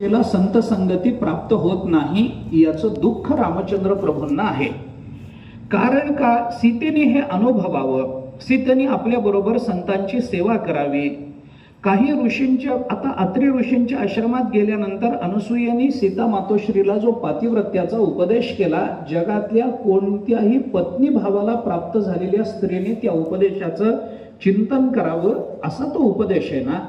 त्याला संत संगती प्राप्त होत नाही याचं दुःख रामचंद्र प्रभूंना आहे. कारण का सीतेने हे अनुभवावं, सीतेने आपल्या बरोबर संतांची सेवा करावी. काही ऋषींच्या, आता अत्रि ऋषींच्या आश्रमात गेल्यानंतर अनसूयेने सीता मातोश्रीला जो पातिव्रत्याचा उपदेश केला, जगातल्या कोणत्याही पत्नी भावाला प्राप्त झालेल्या स्त्रीने त्या उपदेशाचं चिंतन करावं असा तो उपदेश आहे ना.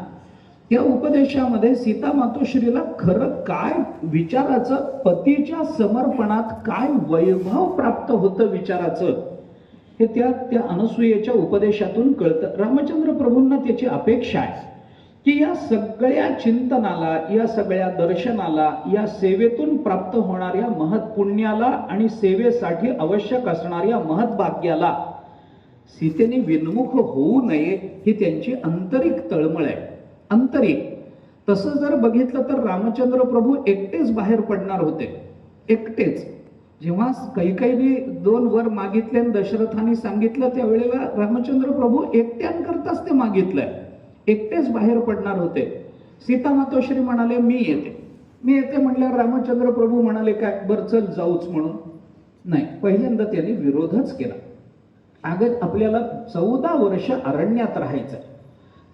त्या उपदेशामध्ये सीता मातोश्रीला खरं काय विचाराचं, पतीच्या समर्पणात काय वैभव प्राप्त होतं विचाराचं, हे त्या अनसूयेच्या उपदेशातून कळतं. रामचंद्र प्रभूंना त्याची अपेक्षा आहे की या सगळ्या चिंतनाला, या सगळ्या दर्शनाला, या सेवेतून प्राप्त होणाऱ्या महत्पुण्याला आणि सेवेसाठी आवश्यक असणाऱ्या महत्भाग्याला सीतेने विन्मुख होऊ नये ही त्यांची आंतरिक तळमळ आहे. आंतरिक. तसं जर बघितलं तर रामचंद्र प्रभू एकटेच बाहेर पडणार होते, एकटेच. जेव्हा कैकेयीने 2 वर मागितले आणि दशरथाने सांगितलं, त्यावेळेला रामचंद्र प्रभू एकट्यांकरताच ते मागितलंय, एकटेच बाहेर पडणार होते. सीता मातोश्री म्हणाले मी येते म्हणल्यावर रामचंद्र प्रभू म्हणाले काय बरं चल जाऊच म्हणून. नाही, पहिल्यांदा त्यांनी विरोधच केला. अगं आपल्याला 14 वर्ष अरण्यात राहायचंय,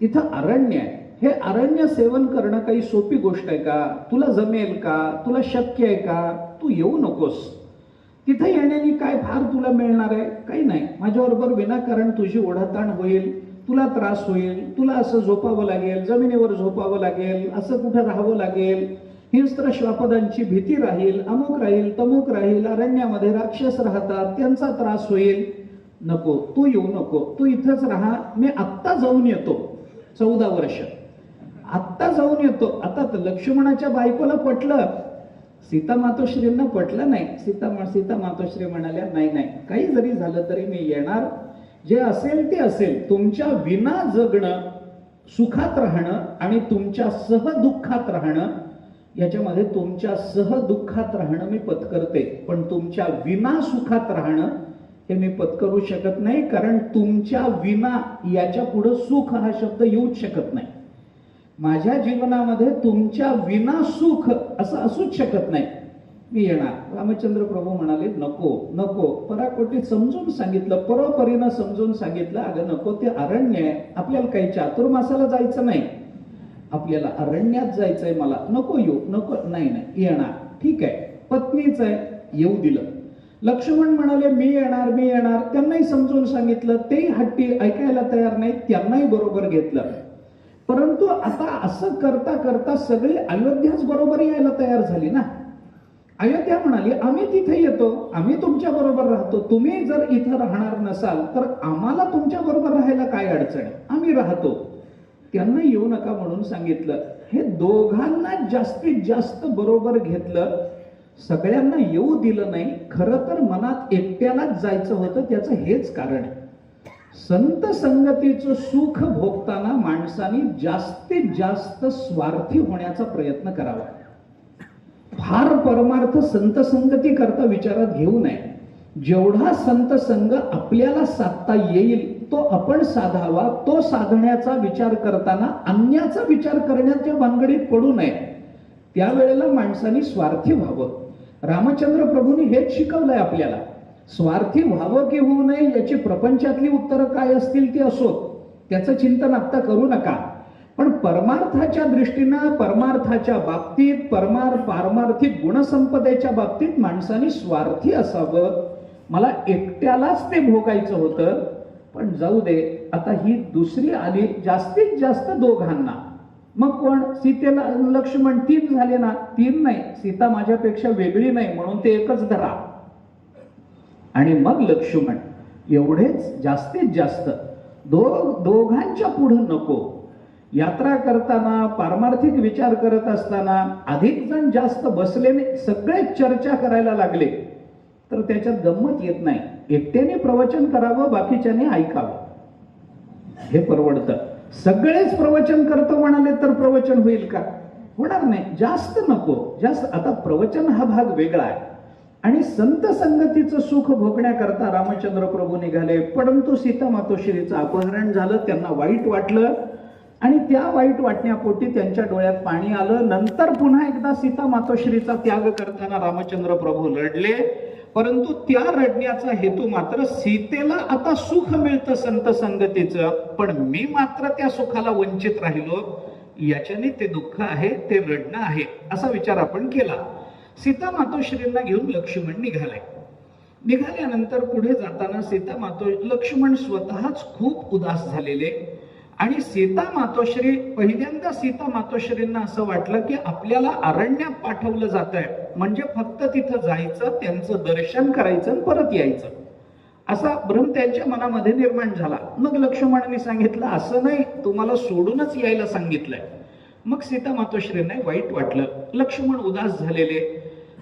तिथं अरण्य आहे. हे अरण्य सेवन करणं काही सोपी गोष्ट आहे का? तुला जमेल का? तुला शक्य आहे का? तू येऊ नकोस. तिथं येण्याने काय फार तुला मिळणार आहे? काही नाही. माझ्याबरोबर विनाकारण तुझी ओढाताण होईल, तुला त्रास होईल, तुला असं झोपावं लागेल, जमिनीवर झोपावं लागेल, असं कुठं राहावं लागेल, हिंस्त्र श्वापदांची भीती राहील, अमुक राहील, तमुक राहील, अरण्यामध्ये राक्षस राहतात, त्यांचा त्रास होईल. नको, तू येऊ नको, तू इथंच राहा. मी आत्ता जाऊन येतो. 14 वर्ष आत्ता जाऊन येतो. आता लक्ष्मणाच्या बायकोला पटलं, सीता मातोश्रींना पटलं नाही. सीता मातोश्री म्हणाल्या नाही, काही जरी झालं तरी मी येणार. जे असेल ते असेल. तुमच्या विना जगणं, सुखात राहणं आणि तुमच्या सहदुःखात राहणं, याच्यामध्ये तुमच्या सहदुःखात राहणं मी पत्करते, पण तुमच्या विना सुखात राहणं हे मी पत्करू शकत नाही. कारण तुमच्या विना याच्या पुढे सुख हा शब्द येऊच शकत नाही. माझ्या जीवनामध्ये तुमच्या विना सुख असं असूच शकत नाही. मी येणार. रामचंद्र प्रभू म्हणाले नको. पराकोटी समजून सांगितलं, परोपरीनं समजून सांगितलं, अगं नको, ते अरण्य आहे, आपल्याला काही चातुर्मासाला जायचं नाही, आपल्याला अरण्यात जायचंय. मला नको येऊ, नको. नाही येणार. ठीक आहे, पत्नीच आहे, येऊ दिलं. लक्ष्मण म्हणाले मी येणार. त्यांनाही समजून सांगितलं, तेही हट्टी, ऐकायला तयार नाही, त्यांनाही बरोबर घेतलं. परंतु आता असं करता करता सगळी अयोध्याच बरोबर यायला तयार झाली ना. अयोध्या म्हणाली आम्ही तिथे येतो, आम्ही तुमच्या बरोबर राहतो. तुम्ही जर इथं राहणार नसाल तर आम्हाला तुमच्या बरोबर राहायला काय अडचण आहे, आम्ही राहतो. त्यांना येऊ नका म्हणून सांगितलं. हे दोघांना जास्तीत जास्त बरोबर घेतलं, सगळ्यांना येऊ दिलं नाही. खरं तर मनात एकट्यालाच जायचं होतं. त्याचं हेच कारण आहे. संत संगतीचं सुख भोगताना माणसाने जास्तीत जास्त स्वार्थी होण्याचा प्रयत्न करावा. फार परमार्थ संत संगती करता विचारात घेऊ नये. जेवढा संत संग आपल्याला साधता येईल तो आपण साधावा. तो साधण्याचा विचार करताना अन्याचा विचार करण्याच्या भानगडीत पडू नये. त्यावेळेला माणसाने स्वार्थी व्हावं. रामचंद्र प्रभूंनी हेच शिकवलंय आपल्याला. स्वार्थी व्हावं की होऊ नये याची प्रपंचातली उत्तरं काय असतील ती असो, त्याचं चिंतन आता करू नका. पण परमार्थाच्या दृष्टीनं, परमार्थाच्या बाबतीत, पारमार्थिक गुणसंपदेच्या बाबतीत माणसाने स्वार्थी असावं. मला एकट्यालाच ते भोगायचं होतं, पण जाऊ दे, आता ही दुसरी आली, जास्तीत जास्त दोघांना. मग कोण? सीतेला लक्ष्मण 3 झाले ना. 3 नाही, सीता माझ्यापेक्षा वेगळी नाही म्हणून ते एकच धरा. आणि मग लक्ष्मण. एवढेच, जास्तीत जास्त. दोघांच्या पुढे नको. यात्रा करताना, पारमार्थिक विचार करत असताना अधिक जण जास्त बसलेने सगळे चर्चा करायला लागले तर त्याच्यात गंमत येत नाही. एकट्याने प्रवचन करावं, बाकीच्याने ऐकावं, हे परवडतं. सगळेच प्रवचन करतो म्हणाले तर प्रवचन होईल का? होणार नाही. जास्त नको. जास्त. आता प्रवचन हा भाग वेगळा आहे. आणि संत संगतीचं सुख भोगण्याकरता रामचंद्र प्रभू निघाले. परंतु सीता मातोश्रीचं अपहरण झालं, त्यांना वाईट वाटलं आणि त्या वाईट वाटण्यापोटी त्यांच्या डोळ्यात पाणी आलं. नंतर पुन्हा एकदा सीता मातोश्रीचा त्याग करताना रामचंद्र प्रभू रडले, परंतु त्या रडण्याचा हेतू मात्र सीतेला आता सुख मिळतं संत संगतीचं, पण मी मात्र त्या सुखाला वंचित राहिलो, याच्याने ते दुःख आहे, ते रडणं आहे, असा विचार आपण केला. सीता मातोश्रींना घेऊन लक्ष्मण निघाल्यानंतर पुढे जाताना लक्ष्मण स्वतःच खूप उदास झालेले. आणि पहिल्यांदा सीता मातोश्रींना असं वाटलं की आपल्याला अरण्यात पाठवलं जात आहे, म्हणजे फक्त तिथं जायचं, त्यांचं दर्शन करायचं आणि परत यायचं, असा भ्रम त्यांच्या मनामध्ये निर्माण झाला. मग लक्ष्मणाने सांगितलं, असं नाही, तुम्हाला सोडूनच यायला सांगितलंय. मग सीता मातोश्रींना वाईट वाटलं, लक्ष्मण उदास झालेले.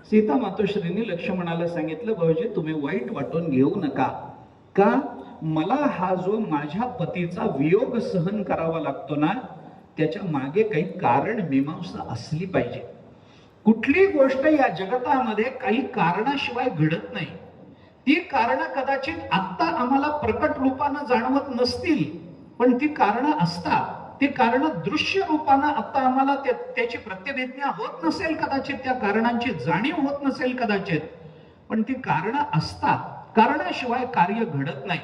सीता मातोश्रींनी लक्ष्मणाला सांगितलं, भाऊजी तुम्ही वाईट वाटून घेऊ नका, का मला हा जो माझ्या पतीचा वियोग सहन करावा लागतो ना, त्याच्या मागे काही कारण मीमांसा असली पाहिजे. कुठली गोष्ट या जगतामध्ये काही कारणाशिवाय घडत नाही. ती कारण कदाचित आत्ता आम्हाला प्रकट रूपानं जाणवत नसतील, पण ती कारण असतात. ती कारण दृश्य रूपानं आता आम्हाला त्याची प्रतिभिज्ञा होत नसेल, कदाचित त्या कारणांची जाणीव होत नसेल कदाचित, पण ती कारण असतात. कारणाशिवाय कार्य घडत नाही.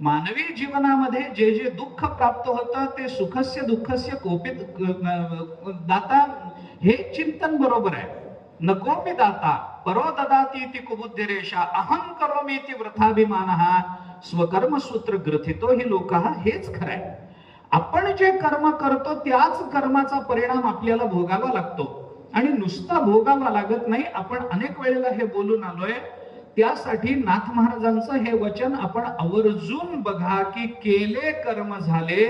मानवी जीवनामध्ये जे जे दुःख प्राप्त होतं ते सुखस्य दुःखस्य कोपित दाता, हे चिंतन बरोबर आहे. नकोपि दाता परो ददाती ती कुबुद्धिरेषा अहं करोमी ती वृथाभिमानः स्वकर्म सूत्र ग्रथितो ही लोकः, हेच खरं आहे. आपण जे कर्म करतो त्याच कर्माचा परिणाम आपल्याला भोगावा लागतो, आणि नुसता भोगावा लागत नाही. आपण अनेक वेळेला हे बोलून आलोय, त्यासाठी नाथ महाराजांचं हे वचन आपण आवर्जून बघा की केले कर्म झाले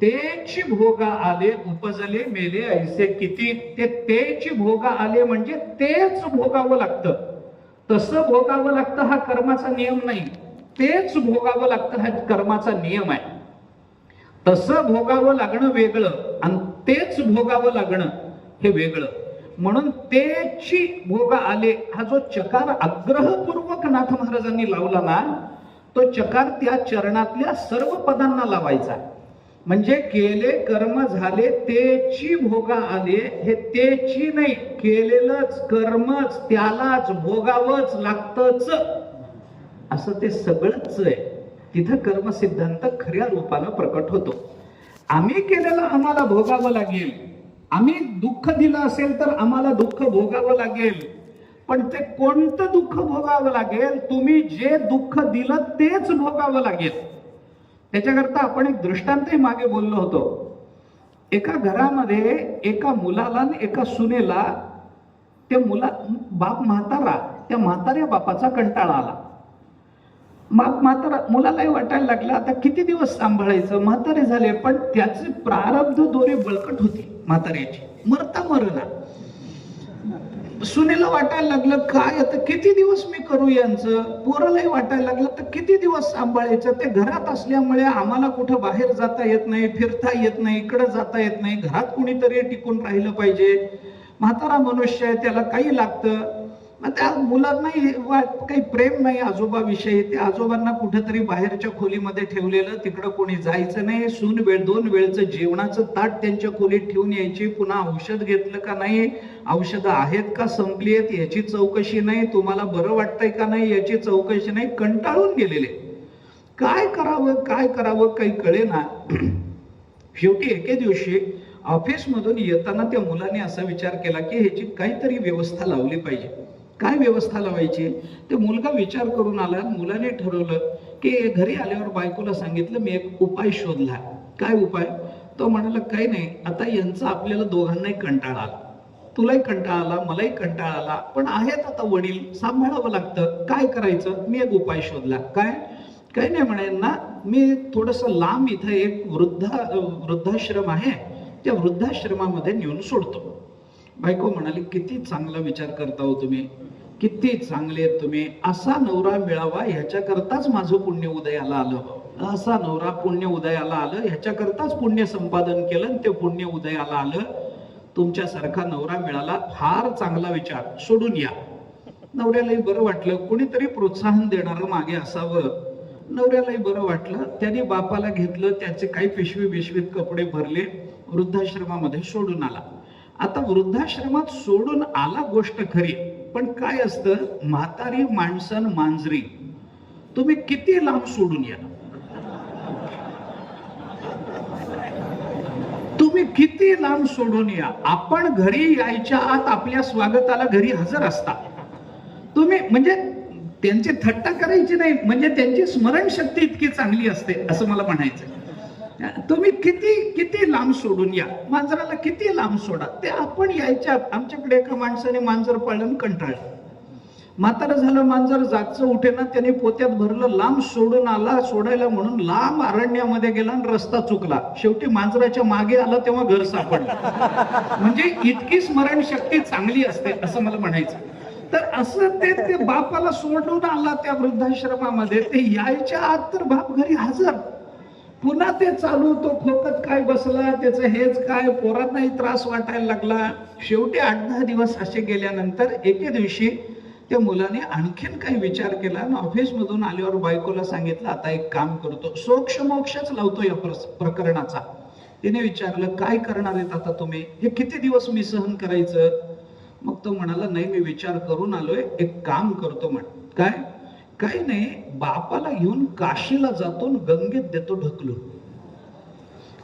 तेची भोगा आले, उपजले मेले ऐसे किती. ते तेची भोगा आले म्हणजे तेच भोगावं लागतं, तसं भोगावं लागतं हा कर्माचा नियम नाही. तेच भोगावं लागतं हा कर्माचा नियम आहे. तसं भोगावं लागणं वेगळं आणि तेच भोगावं लागणं हे वेगळं. म्हणून तेची भोगा आले हा जो चकार आग्रहपूर्वक नाथ महाराजांनी लावला ना, तो चकार त्या चरणातल्या सर्व पदांना लावायचा. म्हणजे केले कर्म झाले तेची भोगा आले, हे तेची नाही, केलेलंच कर्मच त्यालाच भोगावंच लागतच, असं ते सगळंच आहे. तिथं कर्म सिद्धांत खऱ्या रूपानं प्रकट होतो. आम्ही केलेलं आम्हाला भोगावं लागेल, आम्ही दुःख दिलं असेल तर आम्हाला दुःख भोगावं लागेल, पण ते कोणतं दुःख भोगावं लागेल, तुम्ही जे दुःख दिलं तेच भोगावं लागेल. त्याच्याकरता आपण एक दृष्टांतही मागे बोललो होतो. एका घरामध्ये एका मुलाला आणि एका सुनेला, बाप म्हातारा, त्या म्हाताऱ्या बापाचा कंटाळा आला. मुलालाही वाटायला लागलं आता किती दिवस सांभाळायचं, म्हातारे झाले, पण त्याचे प्रारब्ध दोरे बळकट होती म्हाताऱ्याची, मरता मरना. सुनेला वाटायला लागलं काय आता किती दिवस मी करू यांचं, पोरालाही वाटायला लागलं तर किती दिवस सांभाळायचं. ते घरात असल्यामुळे आम्हाला कुठं बाहेर जाता येत नाही, फिरता येत नाही, इकडं जाता येत नाही, घरात कुणीतरी टिकून राहिलं पाहिजे. म्हातारा मनुष्य आहे, त्याला काही लागतं. त्या मुलांनाही काही प्रेम नाही आजोबाविषयी, त्या आजोबांना कुठेतरी बाहेरच्या खोलीमध्ये ठेवलेलं, तिकडं कोणी जायचं नाही. सून दोन वेळचं जेवणाचं ताट त्यांच्या खोलीत ठेवून यायची. पुन्हा औषध घेतलं का नाही, औषधं आहेत का संपली आहेत याची चौकशी नाही, तुम्हाला बरं वाटतंय का नाही याची चौकशी नाही. कंटाळून गेलेले, काय करावं काही कळेना. शेवटी एके दिवशी ऑफिसमधून येताना त्या मुलाने असा विचार केला की ह्याची काहीतरी व्यवस्था लावली पाहिजे. काय व्यवस्था लावायची ते मुलगा विचार करून आला. मुलाने ठरवलं की घरी आल्यावर बायकोला सांगितलं मी एक उपाय शोधला. काय उपाय? तो म्हणाला काही नाही, आता यांचा आपल्याला दोघांनाही कंटाळा आला, तुलाही कंटाळा आला, मलाही कंटाळा आला, पण आहेत आता वडील, सांभाळावं लागतं, काय करायचं? मी एक उपाय शोधला. काय? काही नाही म्हणे ना, मी थोडस लांब इथं एक वृद्धाश्रम आहे, त्या वृद्धाश्रमामध्ये नेऊन सोडतो. बायको म्हणाली किती चांगला विचार करता हो तुम्ही, किती चांगले तुम्ही, असा नवरा मिळावा ह्याच्याकरताच माझं पुण्य उदयाला आलं, असा नवरा पुण्य उदयाला आलं, ह्याच्याकरताच पुण्य संपादन केलं, ते पुण्य उदयाला आलं, तुमच्यासारखा नवरा मिळाला, फार चांगला विचार, सोडून या. नवऱ्यालाही बरं वाटलं, कोणीतरी प्रोत्साहन देणारं मागे असावं. नवऱ्यालाही बरं वाटलं. त्याने बापाला घेतलं, त्याचे काही पिशवीत कपडे भरले, वृद्धाश्रमामध्ये सोडून आला. आता वृद्धाश्रमात सोडून आला गोष्ट खरी, पण काय असतं, म्हातारी माणसं मांजरी तुम्ही किती लांब सोडून या, तुम्ही किती लांब सोडून या, आपण घरी यायच्या आत आपल्या स्वागताला घरी हजर असता तुम्ही. म्हणजे त्यांची थट्टा करायची नाही, म्हणजे त्यांची स्मरणशक्ती इतकी चांगली असते असं मला म्हणायचं. तुम्ही किती किती लांब सोडून या, मांजराला किती लांब सोडा. ते आपण यायच्या, आमच्याकडे एका माणसाने मांजर पाळलं, कंटाळलं, म्हातारं झालं, मांजर जागचं उठेना, त्याने पोत्यात भरलं, लांब सोडून आला, सोडायला म्हणून लांब अरण्यामध्ये गेला आणि रस्ता चुकला. शेवटी मांजराच्या मागे आला तेव्हा घर सापडलं. म्हणजे इतकी स्मरणशक्ती चांगली असते असं मला म्हणायचं. तर असं ते बापाला सोडून आला त्या वृद्धाश्रमामध्ये, ते यायच्या आत तर बाप घरी हजर. पुन्हा ते चालू, तो खोकत काय बसला, त्याचं हेच काय, पोरांनाही त्रास वाटायला लागला. शेवटी 8-10 दिवस असे गेल्यानंतर एके दिवशी त्या मुलाने आणखीन काही विचार केला आणि ऑफिस मधून आल्यावर बायकोला सांगितलं, आता एक काम करतो, सोक्ष मोक्षच लावतो या प्रकरणाचा. तिने विचारलं, काय करणार आहेत आता तुम्ही, हे किती दिवस मी सहन करायचं. मग तो म्हणाला, नाही मी विचार करून आलोय, एक काम करतो. म्हण काय, काही नाही, बापाला घेऊन काशीला जातो, गंगेत देतो ढकलून,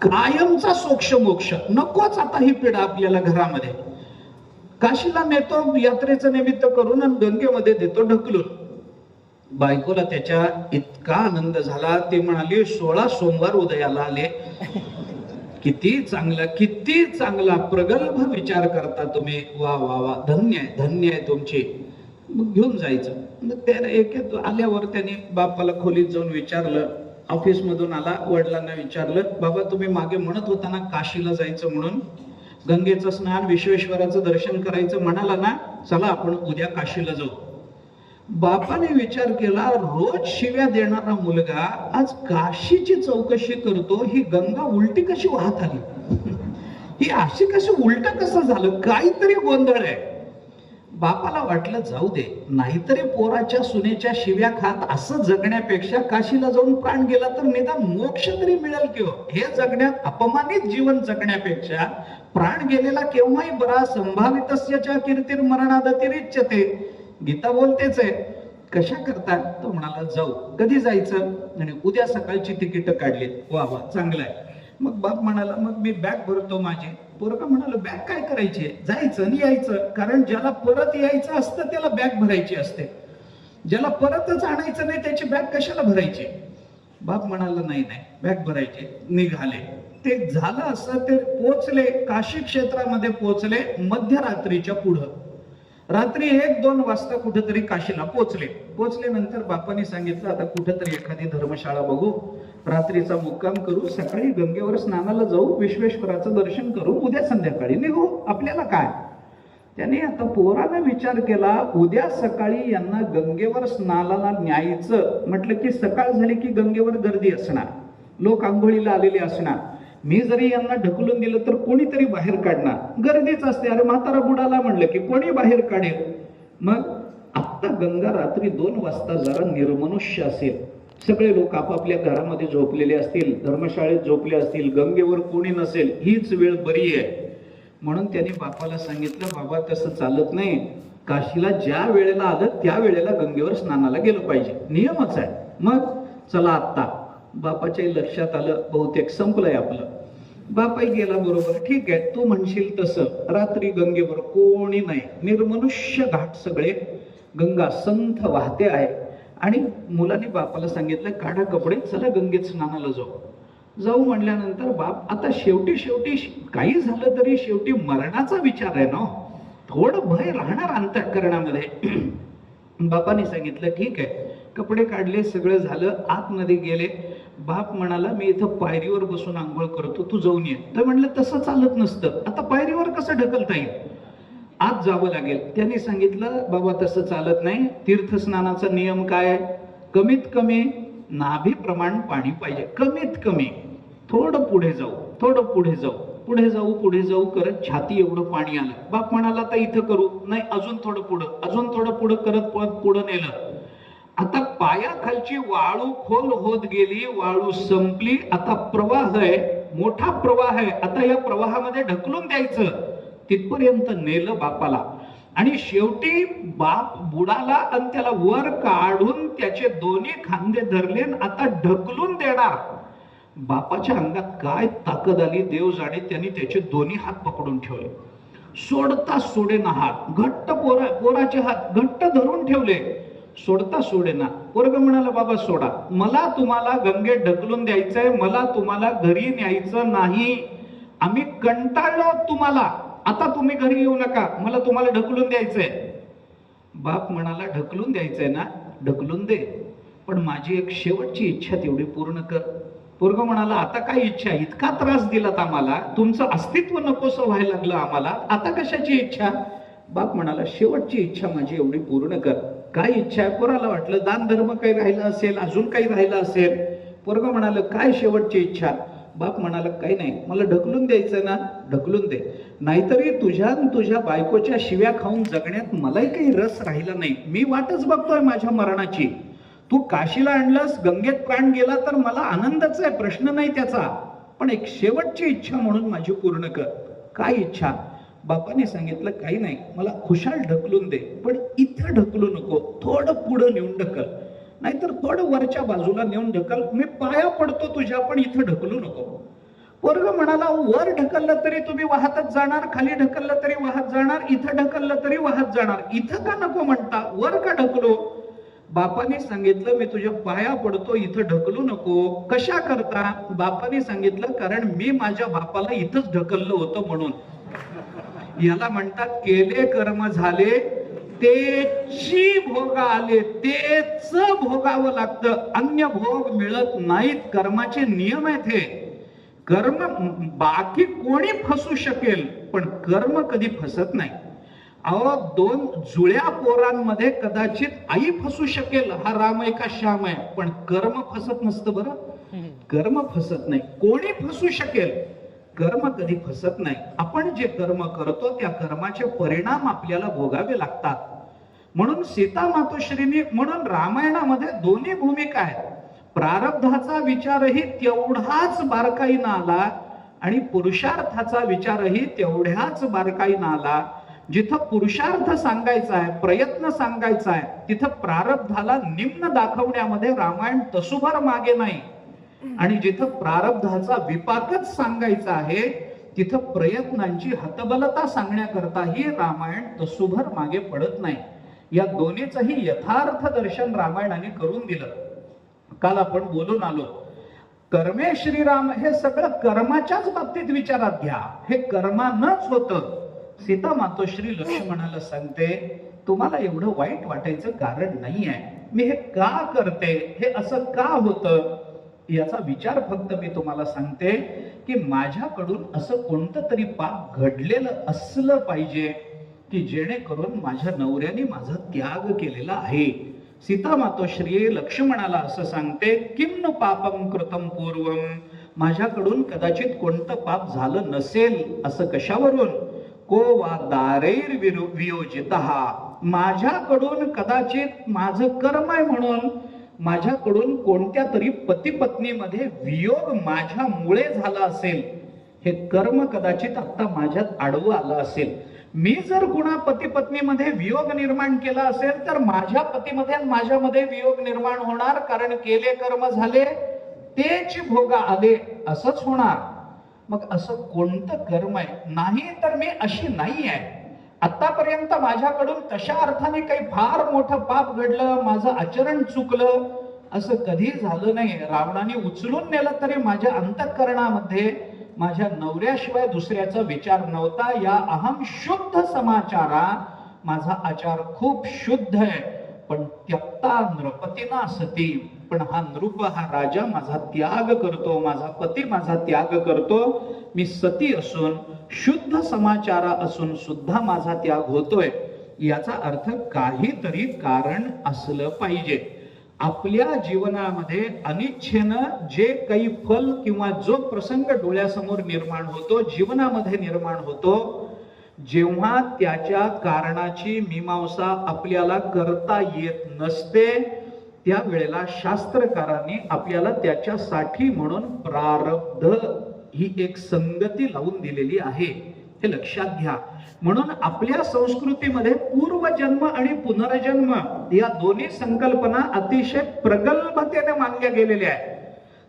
कायमचा सोक्ष मोक्ष नकोच आता ही पिढा आपल्याला घरामध्ये. काशीला नेतो यात्रेचं निमित्त करून आणि गंगेमध्ये देतो ढकलून. बायकोला त्याच्या इतका आनंद झाला, ते म्हणाली, 16 सोमवार उदयाला आले. किती चांगला, किती चांगला, प्रगल्भ विचार करता तुम्ही, वा वा वा, धन्य आहे, धन्य आहे तुमची. मग घेऊन जायचं. त्या एक आल्यावर त्याने बापाला खोलीत जाऊन विचारलं, ऑफिस मधून आला, वडिलांना विचारलं, बाबा तुम्ही मागे म्हणत होता ना काशीला जायचं म्हणून, गंगेचं स्नान, विश्वेश्वराचं दर्शन करायचं म्हणाला ना, चला आपण उद्या काशीला जाऊ. बापाने विचार केला, रोज शिव्या देणारा मुलगा आज काशीची चौकशी करतो, ही गंगा उलटी कशी वाहत आली, ही अशी कशी, उलट कसं झालं, काहीतरी गोंधळ आहे. बापाला वाटलं जाऊ दे, नाहीतरी पोराच्या सुनेच्या शिव्या खात असं जगण्यापेक्षा काशीला जाऊन प्राण गेला तर निदान मोक्ष तरी मिळेल किंवा, हे जगण्यात अपमानित जीवन जगण्यापेक्षा प्राण गेलेला केव्हाही बरा. संभावितस्यच्या कीर्तीर मरणादतिरिच्यते, गीता बोलतेच आहे. कशा करता, तो म्हणाला जाऊ. कधी जायचं, आणि उद्या सकाळची तिकीट काढली. वा वा, चांगलं आहे. मग बाप म्हणाला, मग मी बॅग भरतो माझी. पोरगा म्हणाला, बॅग काय करायची, जायचं आणि यायचं, कारण ज्याला परत यायचं असतं त्याला बॅग भरायची असते, ज्याला परतच आणायचं नाही त्याची बॅग कशाला भरायची. बाप म्हणाला, नाही नाही, बॅग भरायची. निघाले. ते झालं असं, ते पोचले, काशी क्षेत्रामध्ये पोचले मध्यरात्रीच्या पुढं. रात्री 1-2 वाजता कुठेतरी काशीला पोचले. पोचल्यानंतर बापाने सांगितलं, आता कुठेतरी एखादी धर्मशाळा बघू, रात्रीचा मुक्काम करू, सकाळी गंगेवर स्नानाला जाऊ, विश्वेश्वराचं दर्शन करू, उद्या संध्याकाळी निघू, आपल्याला काय. त्याने आता पोराने विचार केला, उद्या सकाळी यांना गंगेवर स्नानाला न्यायचं म्हटलं की सकाळ झाली की गंगेवर गर्दी असणार, लोक आंघोळीला आलेले असणार. मी जरी यांना ढकलून दिलं तर कोणीतरी बाहेर काढणार, गर्दीच असते. अरे म्हातारा बुडाला म्हणलं की कोणी बाहेर काढेल. मग आता गंगा रात्री 2 वाजता जरा निर्मनुष्य असेल, सगळे लोक आपापल्या घरामध्ये झोपलेले असतील, धर्मशाळेत झोपले असतील, गंगेवर कोणी नसेल, हीच वेळ बरी आहे. म्हणून त्यांनी बापाला सांगितलं, बाबा तसं चालत नाही, काशीला ज्या वेळेला आलं त्या वेळेला गंगेवर स्नानाला गेलं पाहिजे, नियमच आहे. मग चला आत्ता. बापाच्या लक्षात आलं, बहुतेक संपलंय आपलं. बापाही गेला, बरोबर, ठीक आहे, तू म्हणशील तसं. रात्री गंगेवर कोणी नाही, निर्मनुष्य घाट सगळे, गंगा संथ वाहते आहे. आणि मुलाने बापाला सांगितलं, काढा कपडे, चला गंगेत स्नानाला जाऊ म्हणल्यानंतर बाप आता शेवटी काही झालं तरी शेवटी मरणाचा विचार आहे ना, थोडं भय राहणार अंतःकरणामध्ये. बापाने सांगितलं, ठीक आहे. कपडे काढले, सगळं झालं, आतमध्ये गेले. बाप म्हणाला, मी इथं पायरीवर बसून आंघोळ करतो, तू जाऊन ये. तर म्हणलं, तसं चालत नसतं, आता पायरीवर कसं ढकलता येईल, आत जावं लागेल. त्यांनी सांगितलं, बाबा तसं चालत नाही, तीर्थस्नानाचा नियम काय आहे, कमीत कमी नाभी प्रमाण पाणी पाहिजे, कमीत कमी. थोडं पुढे जाऊ, थोडं पुढे जाऊ, पुढे जाऊ करत छाती एवढं पाणी आलं. बाप म्हणाला, आता इथं करू, नाही, अजून थोडं पुढं, अजून थोडं पुढं करत पुढं नेलं. आता पायाखालची वाळू खोल होत गेली, वाळू संपली, आता प्रवाह आहे, मोठा प्रवाह आहे, आता या प्रवाहामध्ये ढकलून द्यायचं. तिथपर्यंत नेलं बापाला आणि शेवटी बाप बुडाला आणि त्याला वर काढून त्याचे दोन्ही खांदे धरले, आता ढकलून देणार. बापाच्या अंगात काय ताकद आली देव जाणे. त्यांनी त्याचे दोन्ही हात पकडून ठेवले, सोडता सोडेना हात, घट्ट पोराचे हात घट्ट धरून ठेवले, सोडता सोडेना. पोरग म्हणाला, बाबा सोडा, मला तुम्हाला गंगेत ढकलून द्यायचंय, मला तुम्हाला घरी न्यायचं नाही, आम्ही कंटाळलो तुम्हाला, आता तुम्ही घरी येऊ नका, मला तुम्हाला ढकलून द्यायचंय. बाप म्हणाला, ढकलून द्यायचंय ना, ढकलून दे, पण माझी एक शेवटची इच्छा तेवढी पूर्ण कर. पोरग म्हणाला, आता काय इच्छा, इतका त्रास दिलात आम्हाला, तुमचं अस्तित्व नकोसं व्हायला लागलं आम्हाला, आता कशाची इच्छा. बाप म्हणाला, शेवटची इच्छा माझी एवढी पूर्ण कर. काय इच्छा आहे. पोराला वाटलं दान धर्म काही राहिलं असेल, अजून काही राहिलं असेल. पोरग म्हणाल, काय शेवटची इच्छा. बाप म्हणाला, काही नाही, मला ढकलून द्यायचं ना, ढकलून दे, नाहीतरी तुझ्या बायकोच्या शिव्या खाऊन जगण्यात मलाही काही रस राहिला नाही, मी वाटच बघतोय माझ्या मरणाची. तू काशीला आणलंस, गंगेत प्राण गेला तर मला आनंदच आहे, प्रश्न नाही त्याचा, पण एक शेवटची इच्छा म्हणून माझी पूर्ण कर. काय इच्छा. बापाने सांगितलं, काही नाही, मला खुशाल ढकलून दे, पण इथं ढकलू नको, थोडं पुढं नेऊन ढकल, नाहीतर थोडं वरच्या बाजूला नेऊन ढकल, मी पाया पडतो तुझ्या, पण इथं ढकलू नको. पोरग म्हणाला, वर ढकललं तरी तुम्ही वाहतच जाणार, खाली ढकललं तरी वाहत जाणार, इथं ढकललं तरी वाहत जाणार, इथं का नको म्हणता, वर का ढकलू. बापाने सांगितलं, मी तुझ्या पाया पडतो, इथं ढकलू नको. कशा करता. बापाने सांगितलं, कारण मी माझ्या बापाला इथंच ढकललं होतं म्हणून. याला म्हणतात, केले कर्म झाले तेची भोग आले, तेच भोगावं लागतं, अन्य भोग मिळत नाहीत. कर्माचे नियम आहेत हे. कर्म बाकी कोणी फसू शकेल, पण कर्म कधी फसत नाही. अहो, दोन जुळ्या पोरांमध्ये कदाचित आई फसू शकेल, हा राम आहे का श्याम आहे, पण कर्म फसत नसतं. बरं, कर्म फसत नाही. कोणी फसू शकेल, कर्म कधी फसत नाही. आपण जे कर्म करतो त्या कर्माचे परिणाम आपल्याला भोगावे लागतात. म्हणून सीता मातोश्रीनी, म्हणून रामायणामध्ये दोन्ही भूमिका आहेत. प्रारब्धाचा विचारही तेवढाच बारकाईनं आला आणि पुरुषार्थाचा विचारही तेवढ्याच बारकाईनं आला. जिथं पुरुषार्थ सांगायचा आहे, प्रयत्न सांगायचा आहे, तिथं प्रारब्धाला निम्न दाखवण्यामध्ये रामायण तसुभर मागे नाही. आणि जिथं प्रारब्धाचा विपाकच सांगायचा आहे, तिथं प्रयत्नांची हतबलता सांगण्याकरताही रामायण तसुभर मागे पडत नाही. या दोन्हीचंही यथार्थ दर्शन रामायणाने करून दिलं. काल आपण बोलून आलो, कर्मे श्रीराम, हे सगळं कर्माच्याच बाबतीत विचारात घ्या, हे कर्मानच होतं. सीता मातोश्री लक्ष्मणाला सांगते, तुम्हाला एवढं वाईट वाटायचं कारण नाही आहे, मी हे का करते, हे असं का होतं, याचा विचार फक्त मी तुम्हाला सांगते की माझ्याकडून असं कोणतं तरी पाप घडलेलं असलं पाहिजे की जेणेकरून माझ्या नवऱ्याने माझा त्याग केलेला आहे. सीता मातोश्री लक्ष्मणाला असं सांगते, किम न पापम कृतम पूर्वम, माझ्याकडून कदाचित कोणतं पाप झालं नसेल, असं कशावरून. को वा दारैर वियोजितः, माझ्याकडून कदाचित माझं कर्म आहे म्हणून माझ्याकडून कोणत्या तरी पती पत्नीमध्ये वियोग माझ्यामुळे झाला असेल, हे कर्म कदाचित आता माझ्यात आडवं आलं असेल. मी जर कुणा पती पत्नीमध्ये वियोग निर्माण केला असेल तर माझ्या पतीमध्ये आणि माझ्यामध्ये वियोग निर्माण होणार, कारण केले कर्म झाले तेच भोगा आले, असंच होणार. मग असं कोणतं कर्म आहे, नाही तर मी अशी नाही आहे, आतापर्यंत माझ्याकडून तशा अर्थाने काही फार मोठं पाप घडलं, माझं आचरण चुकलं, असं कधी झालं नाही. रावणाने उचलून नेलं तरी माझ्या अंतःकरणामध्ये माझ्या नवऱ्याशिवाय दुसऱ्याचा विचार नव्हता. या अहम शुद्ध समाचारा, माझा आचार खूप शुद्ध आहे. पण त्यक्ता नृपतीना सती, पण हा नृप, हा राजा माझा त्याग करतो, माझा पती माझा त्याग करतो. मी सती असून, शुद्ध समाचारा असून सुद्धा माझा त्याग होतोय. याचा अर्थ काहीतरी कारण असलं पाहिजे. आपल्या जीवनामध्ये अनिच्छेनं जे काही फल किंवा जो प्रसंग डोळ्यासमोर निर्माण होतो, जीवनामध्ये निर्माण होतो, जेव्हा त्याच्या कारणाची मीमांसा आपल्याला करता येत नसते, त्यावेळेला शास्त्रकारांनी आपल्याला त्याच्यासाठी म्हणून प्रारब्ध ही एक संगती लावून दिलेली आहे, हे लक्षात घ्या. म्हणून आपल्या संस्कृतीमध्ये पूर्वजन्म आणि पुनर्जन्म या दोन्ही संकल्पना अतिशय प्रगल्भतेने मानल्या गेलेल्या आहेत.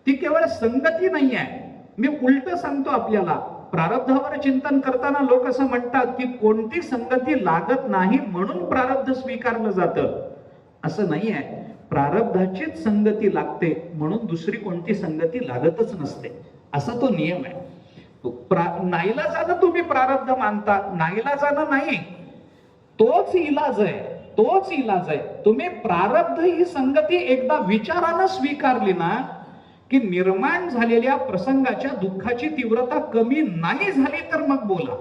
ती केवळ संगती नाही आहे. मी उलट सांगतो आपल्याला, प्रारब्धावर चिंतन करताना लोक असं म्हणतात की कोणती संगती लागत नाही म्हणून प्रारब्ध स्वीकारलं जातं. असं नाही आहे. प्रारब्धाचीच संगती लागते म्हणून दुसरी कोणती संगती लागतच नसते, असा तो नियम आहे. नाईलाजानं तुम्ही प्रारब्ध मानता, नाईलाजानं नाही, तोच इलाज आहे, तोच इलाज आहे. तुम्ही प्रारब्ध ही संगती एकदा विचारानं स्वीकारली ना की निर्माण झालेल्या प्रसंगाच्या दुःखाची तीव्रता कमी नाही झाली तर मग बोला.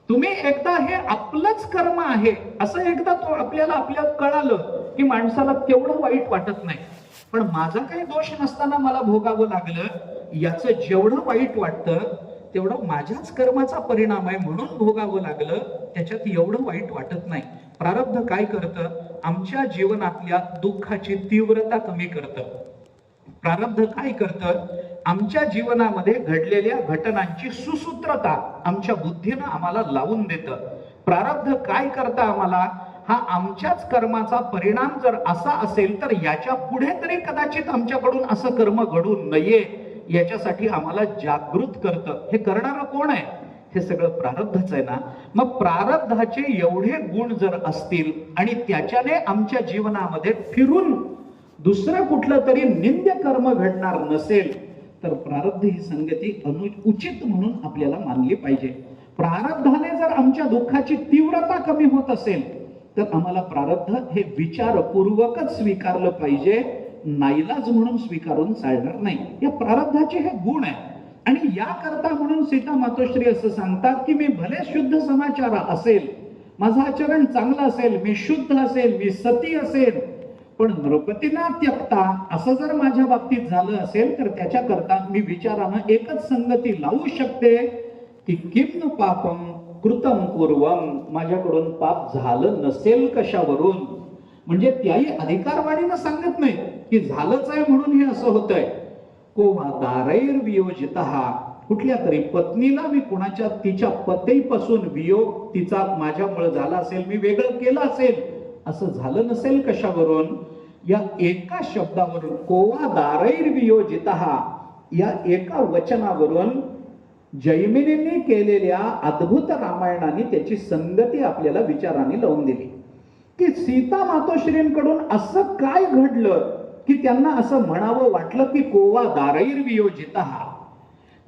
तुम्ही एकदा हे आपलंच कर्म आहे असं एकदा तो आपल्याला कळालं की माणसाला तेवढं वाईट वाटत नाही. पण माझा काही दोष नसताना मला भोगावं लागलं, याचं जेवढं वाईट वाटतं तेवढं माझ्याच कर्माचा परिणाम आहे म्हणून भोगावं लागलं, त्याच्यात एवढं वाईट वाटत नाही. प्रारब्ध काय करतं? आमच्या जीवनातल्या दुःखाची तीव्रता कमी करतं. प्रारब्ध काय करतं? आमच्या जीवनामध्ये घडलेल्या घटनांची सुसूत्रता आमच्या बुद्धीनं आम्हाला लावून देतं. प्रारब्ध काय करतं आम्हाला? हा आमच्याच कर्माचा परिणाम जर असा असेल तर याच्या पुढे तरी कदाचित आमच्याकडून असं कर्म घडू नये याच्यासाठी आम्हाला जागृत करतं. हे करणारं कोण आहे? हे सगळं प्रारब्धच आहे ना. मग प्रारब्धाचे एवढे गुण जर असतील आणि त्याच्याने आमच्या जीवनामध्ये फिरून दुसरं कुठलं तरी निंद्य कर्म घडणार नसेल तर प्रारब्ध ही संगती अनुचित म्हणून आपल्याला मानली पाहिजे. प्रारब्धाने जर आमच्या दुःखाची तीव्रता कमी होत असेल तर आम्हाला प्रारब्ध हे विचारपूर्वकच स्वीकारलं पाहिजे, नाईलाज म्हणून स्वीकारून चालणार नाही. या प्रारब्धाचे हे गुण आहे. आणि याकरता म्हणून सीता मातोश्री असं सांगतात की मी भले शुद्ध समाचार असेल, माझं आचरण चांगलं असेल, मी शुद्ध असेल, मी सती असेल, पण नृपतीना त्यक्ता असं जर माझ्या बाबतीत झालं असेल तर त्याच्याकरता मी विचारानं एकच संगती लावू शकते की किम पापम कृतम पूर्वम, माझ्याकडून पाप झालं नसेल कशावरून. म्हणजे त्याही अधिकारवाणीनं सांगत नाही की झालंच आहे म्हणून हे असं होतंय. कोवा दारैर वियोजितः, कुठल्या तरी पत्नीला मी कुणाच्या तिच्या पतीपासून वियोग तिचा माझ्यामुळे झाला असेल, मी वेगळं केलं असेल, असं झालं नसेल कशावरून. या एका शब्दावरून, कोवा दारैर वियोजितः, या एका वचनावरून जैमिनींनी केलेल्या अद्भुत रामायणाने त्याची संगती आपल्याला विचाराने लावून दिली की सीता मातोश्रींकडून असं काय घडलं की त्यांना असं म्हणावं वाटलं की कोवा दारैर वियोजितः.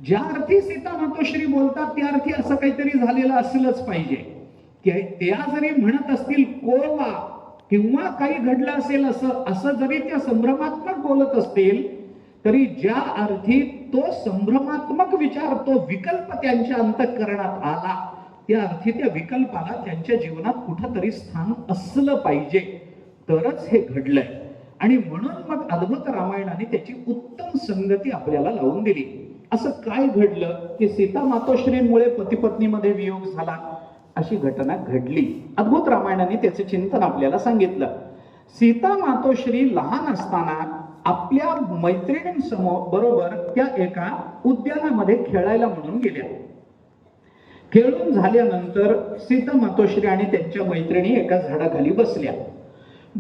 ज्या अर्थी सीता मातोश्री बोलतात त्या अर्थी असं काहीतरी झालेलं असलंच पाहिजे. त्या जरी म्हणत असतील कोवा किंवा काही घडलं असेल असं जरी त्या संभ्रमात्मक बोलत असतील तरी ज्या अर्थी तो संभ्रमात्मक विचार, तो विकल्प त्यांच्या अंतःकरणात आला त्या अर्थी त्या विकल्पाला त्यांच्या जीवनात कुठंतरी स्थान असलं पाहिजे, तरच हे घडलंय. आणि म्हणून मग अद्भुत रामायणाने त्याची उत्तम संगती आपल्याला लावून दिली. असं काय घडलं की सीता मातोश्रींमुळे पतीपत्नीमध्ये वियोग झाला, अशी घटना घडली. अद्भुत रामायणाने त्याचे चिंतन आपल्याला सांगितलं. सीता मातोश्री लहान असताना आपल्या मैत्रिणींसमोर बरोबर त्या एका उद्यानामध्ये खेळायला म्हणून गेल्या. खेळून झाल्यानंतर सीता मातोश्री आणि त्यांच्या मैत्रिणी एका झाडाखाली बसल्या.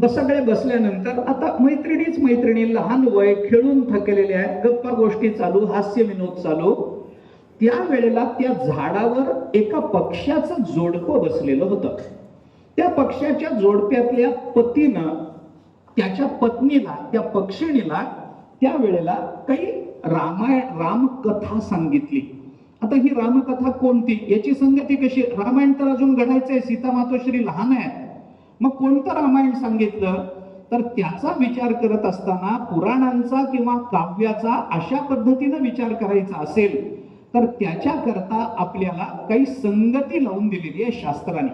सगळे बसल्यानंतर आता मैत्रिणी, लहान वय, खेळून थकलेल्या आहेत, गप्पा गोष्टी चालू, हास्य विनोद चालू. त्या वेळेला त्या झाडावर एका पक्ष्याचं जोडपं बसलेलं होतं. त्या पक्ष्याच्या जोडप्यातल्या पतीनं त्याच्या पत्नीला, त्या पक्षिणीला त्या वेळेला काही रामकथा सांगितली. आता ही रामकथा कोणती, याची संगती कशी? रामायण तर अजून घडायचंय, सीता मातोश्री लहान आहे, मग कोणतं रामायण सांगितलं? तर त्याचा विचार करत असताना पुराणांचा किंवा काव्याचा अशा पद्धतीनं विचार करायचा असेल तर त्याच्याकरता आपल्याला काही संगती लावून दिलेली आहे शास्त्राने.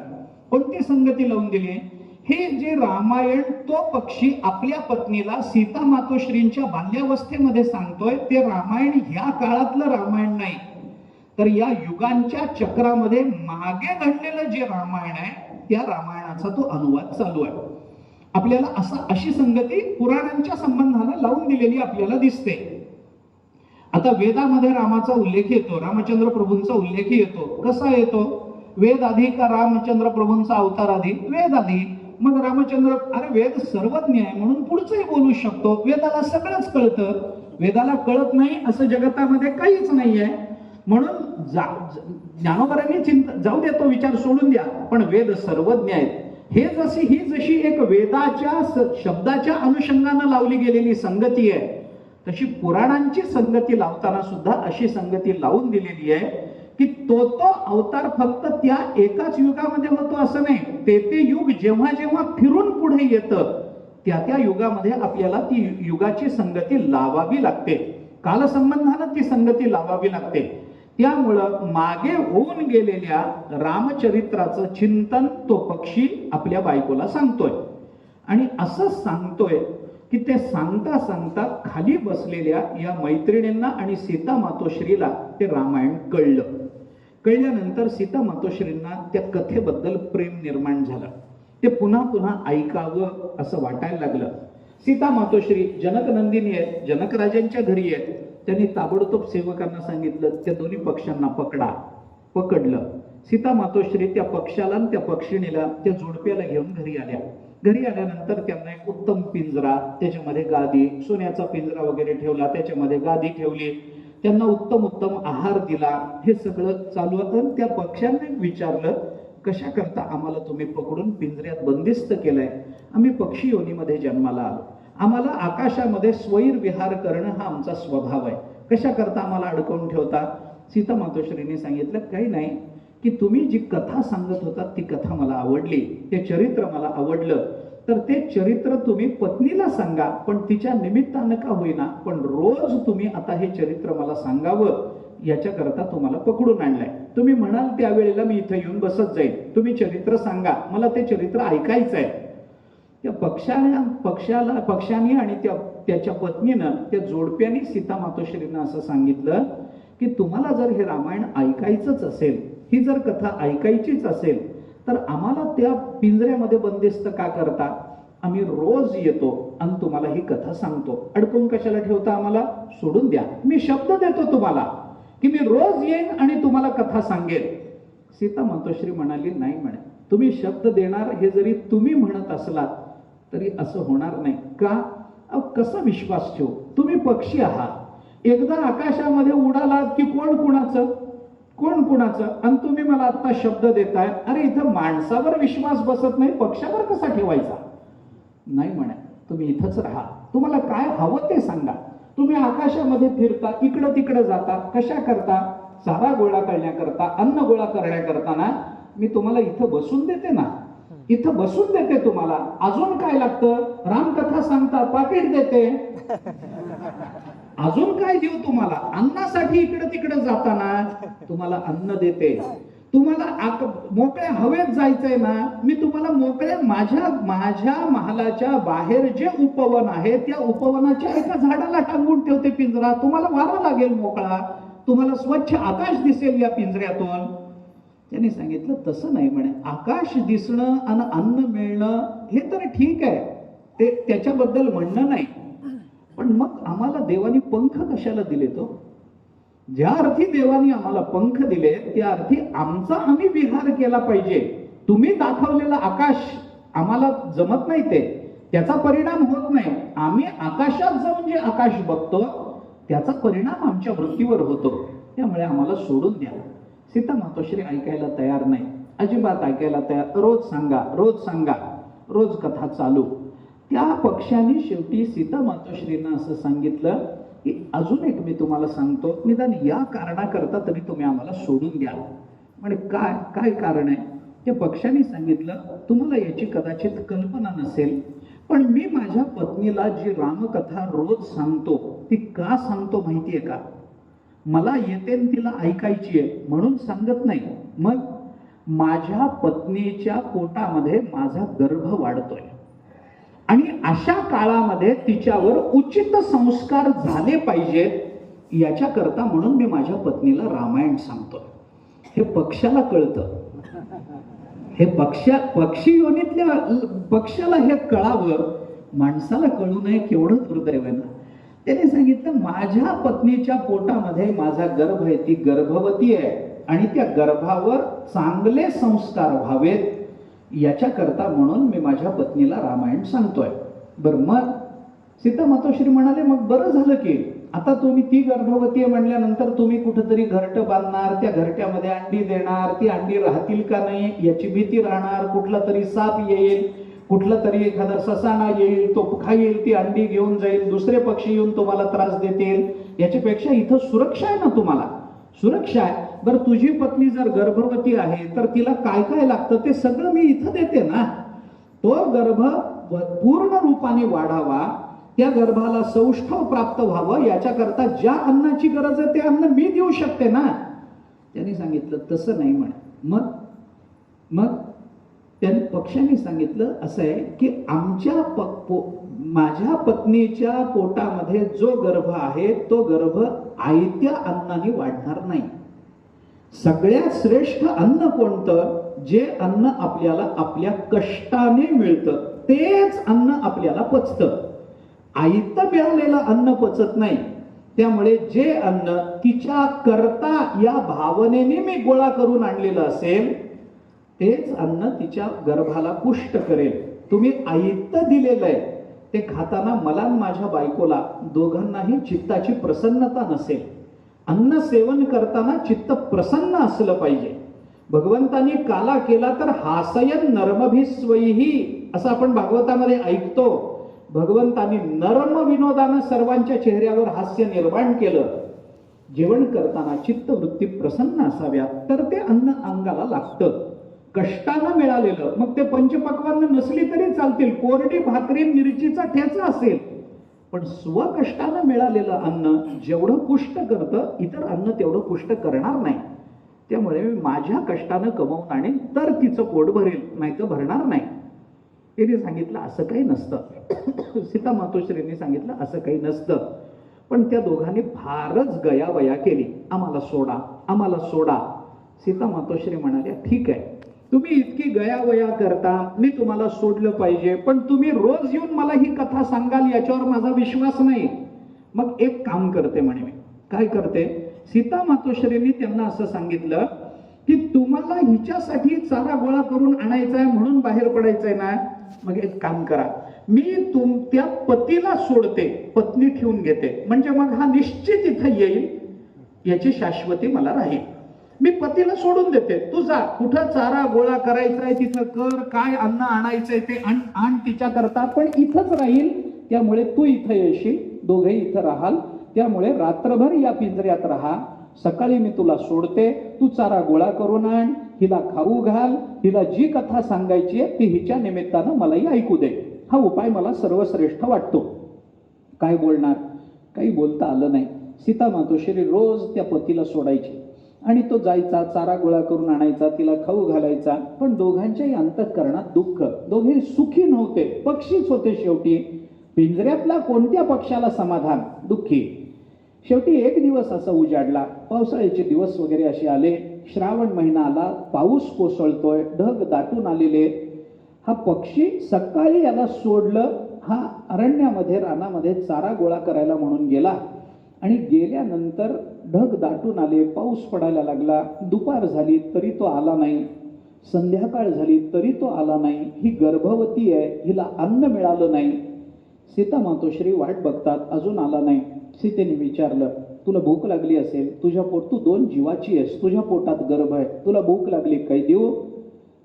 कोणती संगती लावून दिली आहे? हे जे रामायण तो पक्षी आपल्या पत्नीला सीता मातोश्रींच्या बाल्यावस्थेमध्ये सांगतोय ते रामायण ह्या काळातलं रामायण नाही, तर या युगांच्या चक्रामध्ये मागे घडलेलं जे रामायण आहे त्या रामायणाचा तो अनुवाद चालू आहे. आपल्याला अशी संगती पुराणांच्या संबंधानं लावून दिलेली आपल्याला दिसते. आता वेदामध्ये रामाचा उल्लेख येतो, रामचंद्र प्रभूंचा उल्लेख येतो. कसा येतो? वेद आधी का रामचंद्र प्रभूंचा अवतार आधी? वेद आधी. मग रामचंद्र, अरे वेद सर्वज्ञ आहे म्हणून पुढचंही बोलू शकतो. वेदाला सगळंच कळतं. वेदाला कळत नाही असं जगतामध्ये काहीच नाहीये. म्हणून ज्ञानोबरांनी जाऊ द्या, तो विचार सोडून द्या, पण वेद सर्वज्ञ आहेत. ही जशी एक वेदाच्या शब्दाच्या अनुषंगानं लावली गेलेली संगती आहे, तशी पुराणांची संगती लावताना सुद्धा अशी संगती लावून दिलेली आहे की तो अवतार फक्त त्या एकाच युगामध्ये होतो असं नाही. ते युग जेव्हा जेव्हा फिरून पुढे येतं त्या युगामध्ये आपल्याला ती युगाची संगती लावावी लागते. कालसंबंधानं ती संगती लावावी लागते. त्यामुळं मागे होऊन गेलेल्या रामचरित्राचं चिंतन तो पक्षी आपल्या बायकोला सांगतोय. आणि असं सांगतोय की ते सांगता सांगता खाली बसलेल्या या मैत्रिणींना आणि सीता मातोश्रीला ते रामायण कळलं. कळल्यानंतर सीता मातोश्रींना त्या कथेबद्दल प्रेम निर्माण झालं. ते पुन्हा पुन्हा ऐकावं असं वाटायला लागलं. सीता मातोश्री जनक नंदिनी आहेत, जनक राजांच्या घरी आहेत. त्यांनी ताबडतोब सेवकांना सांगितलं, त्या दोन्ही पक्ष्यांना पकडा. पकडलं. सीता मातोश्री त्या पक्षाला आणि त्या पक्षिणीला, त्या जोडप्याला घेऊन घरी आल्या. घरी आल्यानंतर त्यांना एक उत्तम पिंजरा, त्याच्यामध्ये गादी, सोन्याचा पिंजरा वगैरे ठेवला, त्याच्यामध्ये गादी ठेवली. त्यांना उत्तम उत्तम आहार दिला. हे सगळं चालू होतं. त्या पक्ष्यांनी विचारलं, कशा करता आम्हाला तुम्ही पकडून पिंजऱ्यात बंदिस्त केलंय? आम्ही पक्षी योनीमध्ये जन्माला आलो. आम्हाला आकाशामध्ये स्वैर विहार करणं हा आमचा स्वभाव आहे. कशा करता आम्हाला अडकवून ठेवता? सीता मातोश्रींनी सांगितलं, काही नाही, की तुम्ही जी कथा सांगत होता ती कथा मला आवडली, ते चरित्र मला आवडलं, तर ते चरित्र तुम्ही पत्नीला सांगा, पण तिच्या निमित्तानं का होईना, पण रोज तुम्ही आता हे चरित्र मला सांगावं, याच्याकरता तुम्हाला पकडून आणलंय. तुम्ही म्हणाल त्यावेळेला मी इथं येऊन बसत जाईल. तुम्ही चरित्र सांगा, मला ते चरित्र ऐकायचं आहे. त्या पक्षाने आणि त्याच्या पत्नीनं, त्या जोडप्याने सीता मातोश्रींना असं सांगितलं की तुम्हाला जर हे रामायण ऐकायचंच असेल, ही जर कथा ऐकायचीच असेल, तर आम्हाला त्या पिंजऱ्यामध्ये बंदिस्त का करता? आम्ही रोज येतो आणि तुम्हाला ही कथा सांगतो. अडकून कशाला ठेवता आम्हाला? सोडून द्या. मी शब्द देतो तुम्हाला की मी रोज येईन आणि तुम्हाला कथा सांगेन. सीता मातोश्री म्हणाली, नाही म्हणे, तुम्ही शब्द देणार हे जरी तुम्ही म्हणत असलात तरी असं होणार नाही. का? कसा विश्वास ठेवू? तुम्ही पक्षी आहात. एकदा आकाशामध्ये उडालात की कोण कुणाचं, आणि तुम्ही मला आता शब्द देताय. अरे इथं माणसावर विश्वास बसत नाही, पक्षावर कसा ठेवायचा? नाही म्हणे, तुम्ही इथंच राहा. तुम्हाला काय हवं ते सांगा. तुम्ही आकाशामध्ये फिरता, इकडं तिकडं जाता, कशा करता? चारा गोळा करण्याकरता, अन्न गोळा करण्याकरता ना. मी तुम्हाला इथं बसून देते ना, इथं बसून देते तुम्हाला. अजून काय लागतं? रामकथा सांगता, पाकिट देते. अजून काय देऊ तुम्हाला? अन्नासाठी इकडं तिकडं जाताना तुम्हाला अन्न देते. तुम्हाला मोकळ्या हवेत जायचंय ना, मी तुम्हाला मोकळ्या माझ्या महालाच्या बाहेर जे उपवन आहे त्या उपवनाच्या एका झाडाला टांगून ठेवते पिंजरा. तुम्हाला वारा लागेल मोकळा, तुम्हाला स्वच्छ आकाश दिसेल या पिंजऱ्यातून. त्यांनी सांगितलं, तसं नाही म्हणे. आकाश दिसणं आणि अन्न मिळणं हे तर ठीक आहे, ते त्याच्याबद्दल म्हणणं नाही, पण मग आम्हाला देवानी पंख कशाला दिले? तो ज्या अर्थी देवानी आम्हाला पंख दिले त्या अर्थी आमचा आम्ही विहार केला पाहिजे. तुम्ही दाखवलेलं आकाश आम्हाला जमत नाही, त्याचा परिणाम होत नाही. आम्ही आकाशात जाऊन जे आकाश बघतो त्याचा परिणाम आमच्या वृत्तीवर होतो. त्यामुळे आम्हाला सोडून द्या. सीता मातोश्री ऐकायला तयार नाही, अजिबात ऐकायला तयार. रोज सांगा, रोज कथा चालू. त्या पक्षाने शेवटी सीता मातोश्रींना असं सांगितलं की अजून एक मी तुम्हाला सांगतो, निदान या कारणाकरता तरी तुम्ही आम्हाला सोडून द्या. म्हणजे काय कारण आहे? त्या पक्षाने सांगितलं, तुम्हाला याची कदाचित कल्पना नसेल, पण मी माझ्या पत्नीला जी रामकथा रोज सांगतो ती का सांगतो माहितीये का? मला येते तिला ऐकायची आहे म्हणून सांगत नाही. मग माझ्या पत्नीच्या पोटामध्ये माझा गर्भ वाढतोय आणि अशा काळामध्ये तिच्यावर उचित संस्कार झाले पाहिजेत याच्याकरता म्हणून मी माझ्या पत्नीला रामायण सांगतोय. हे पक्षाला कळतं. हे पक्षी योनीतल्या पक्षाला हे कळावं, माणसाला कळू नये केवढं दुर्दैव आहे ना. त्याने सांगितलं माझ्या पत्नीच्या पोटामध्ये माझा गर्भ आहे, ती गर्भवती आहे आणि त्या गर्भावर चांगले संस्कार व्हावेत याच्याकरता म्हणून मी माझ्या पत्नीला रामायण सांगतोय. बर मग सीता मातोश्री म्हणाले मग बरं झालं की आता तुम्ही ती गर्भवती आहे म्हणल्यानंतर तुम्ही कुठेतरी घरटं बांधणार, त्या घरट्यामध्ये अंडी देणार, ती अंडी राहतील का नाही याची भीती राहणार, कुठला तरी साप येईल, कुठला तरी एखादा ससाणा येईल, तो खाईल, ती अंडी घेऊन जाईल, दुसरे पक्षी येऊन तुम्हाला त्रास देतील, याच्यापेक्षा इथं सुरक्षा आहे ना, तुम्हाला सुरक्षा आहे. बरं तुझी पत्नी जर गर्भवती आहे तर तिला काय काय लागतं ते सगळं मी इथं देते ना. तो गर्भ पूर्ण रूपाने वाढावा, त्या गर्भाला सौष्ठव प्राप्त व्हावं याच्याकरता ज्या अन्नाची गरज आहे ते अन्न मी देऊ शकते ना. त्यांनी सांगितलं तसं नाही म्हणे. मग त्यांनी पक्षाने सांगितलं असं आहे की माझ्या पत्नीच्या पोटामध्ये जो गर्भ आहे तो गर्भ आयत्या अन्नाने वाढणार नाही. सगळ्यात श्रेष्ठ अन्न कोणतं, जे अन्न आपल्याला आपल्या कष्टाने मिळतं तेच अन्न आपल्याला पचतं. आयतं मिळालेलं अन्न पचत नाही. त्यामुळे जे अन्न तिच्या करता या भावनेने मी गोळा करून आणलेलं असेल तेच अन्न तिच्या गर्भाला पुष्ट करेल. तुम्ही आयतं दिलेलं आहे ते खाताना मला आणि माझ्या बायकोला दोघांनाही चित्ताची प्रसन्नता नसेल. अन्न सेवन करताना चित्त प्रसन्न असलं पाहिजे. भगवंतानी काला केला तर हासयन नर्मभिस्वैही असं आपण भागवतामध्ये ऐकतो. भगवंतानी नर्म विनोदानं सर्वांच्या चेहऱ्यावर हास्य निर्माण केलं. जेवण करताना चित्तवृत्ती प्रसन्न असाव्या तर ते अन्न अंगाला लागतं. कष्टानं मिळालेलं, मग ते पंचपक्वान्न नसली तरी चालतील, कोरडी भाकरी मिरचीचा ठेचा असेल, पण स्वकष्टानं मिळालेलं अन्न जेवढं पुष्ट करतं इतर अन्न तेवढं पुष्ट करणार नाही. त्यामुळे मी माझ्या कष्टानं कमवून आणेन तर तिचं पोट भरेल, नाही तर भरणार नाही. तिने सांगितलं असं काही नसतं. सीता मातोश्रींनी सांगितलं असं काही नसतं. पण त्या दोघांनी फारच गयावया केली, आम्हाला सोडा, आम्हाला सोडा. सीता मातोश्री म्हणाल्या ठीक आहे, तुम्ही इतकी गयावया करता, मी तुम्हाला सोडलं पाहिजे, पण तुम्ही रोज येऊन मला ही कथा सांगाल याच्यावर माझा विश्वास नाही. मग एक काम करते म्हणे मी. काय करते? सीता मातोश्रींनी त्यांना असं सांगितलं की तुम्हाला हिच्यासाठी चारा गोळा करून आणायचा आहे म्हणून बाहेर पडायचंय ना, मग एक काम करा, मी त्या पतीला सोडते, पत्नी ठेवून घेते, म्हणजे मग हा निश्चित इथं येईल, याची शाश्वती मला राहील. मी पतीला सोडून देते, तू जा, कुठं चारा गोळा करायचा आहे तिथं कर, काय अन्न आणायचंय ते आण तिच्या करता, पण इथंच राहील. त्यामुळे तू इथं येशील, दोघे इथं राहाल. त्यामुळे रात्रभर या पिंजऱ्यात राहा. सकाळी मी तुला सोडते, तू चारा गोळा करून आण, हिला खाऊ घाल, हिला जी कथा सांगायची आहे ती हिच्या निमित्तानं मलाही ऐकू दे. हा उपाय मला सर्वश्रेष्ठ वाटतो. काय बोलणार? काही बोलता आलं नाही. सीता मातोश्री रोज त्या पतीला सोडायची आणि तो जायचा, चारा गोळा करून आणायचा, तिला खाऊ घालायचा. पण दोघांच्याही अंतःकरणात दुःख, दोघे सुखी नव्हते, पक्षीच होते. शेवटी पिंजऱ्यातला कोणत्या पक्षाला समाधान? दुःखी. शेवटी एक दिवस असा उजाडला, पावसाळ्याचे दिवस वगैरे असे आले, श्रावण महिना आला, पाऊस कोसळतोय, ढग दाटून आलेले. हा पक्षी सकाळी याला सोडलं, हा अरण्यामध्ये रानामध्ये चारा गोळा करायला म्हणून गेला आणि गेल्यानंतर ढग दाटून आले, पाऊस पडायला लागला, दुपार झाली तरी तो आला नाही, संध्याकाळ झाली तरी तो आला नाही. ही गर्भवती आहे, हिला अन्न मिळालं नाही. सीता मातोश्री वाट बघतात, अजून आला नाही. सीतेने विचारलं, तुला भूक लागली असेल, तू 2 जीवाची आहेस, तुझ्या पोटात गर्भ आहे, तुला भूक लागली, काही देऊ?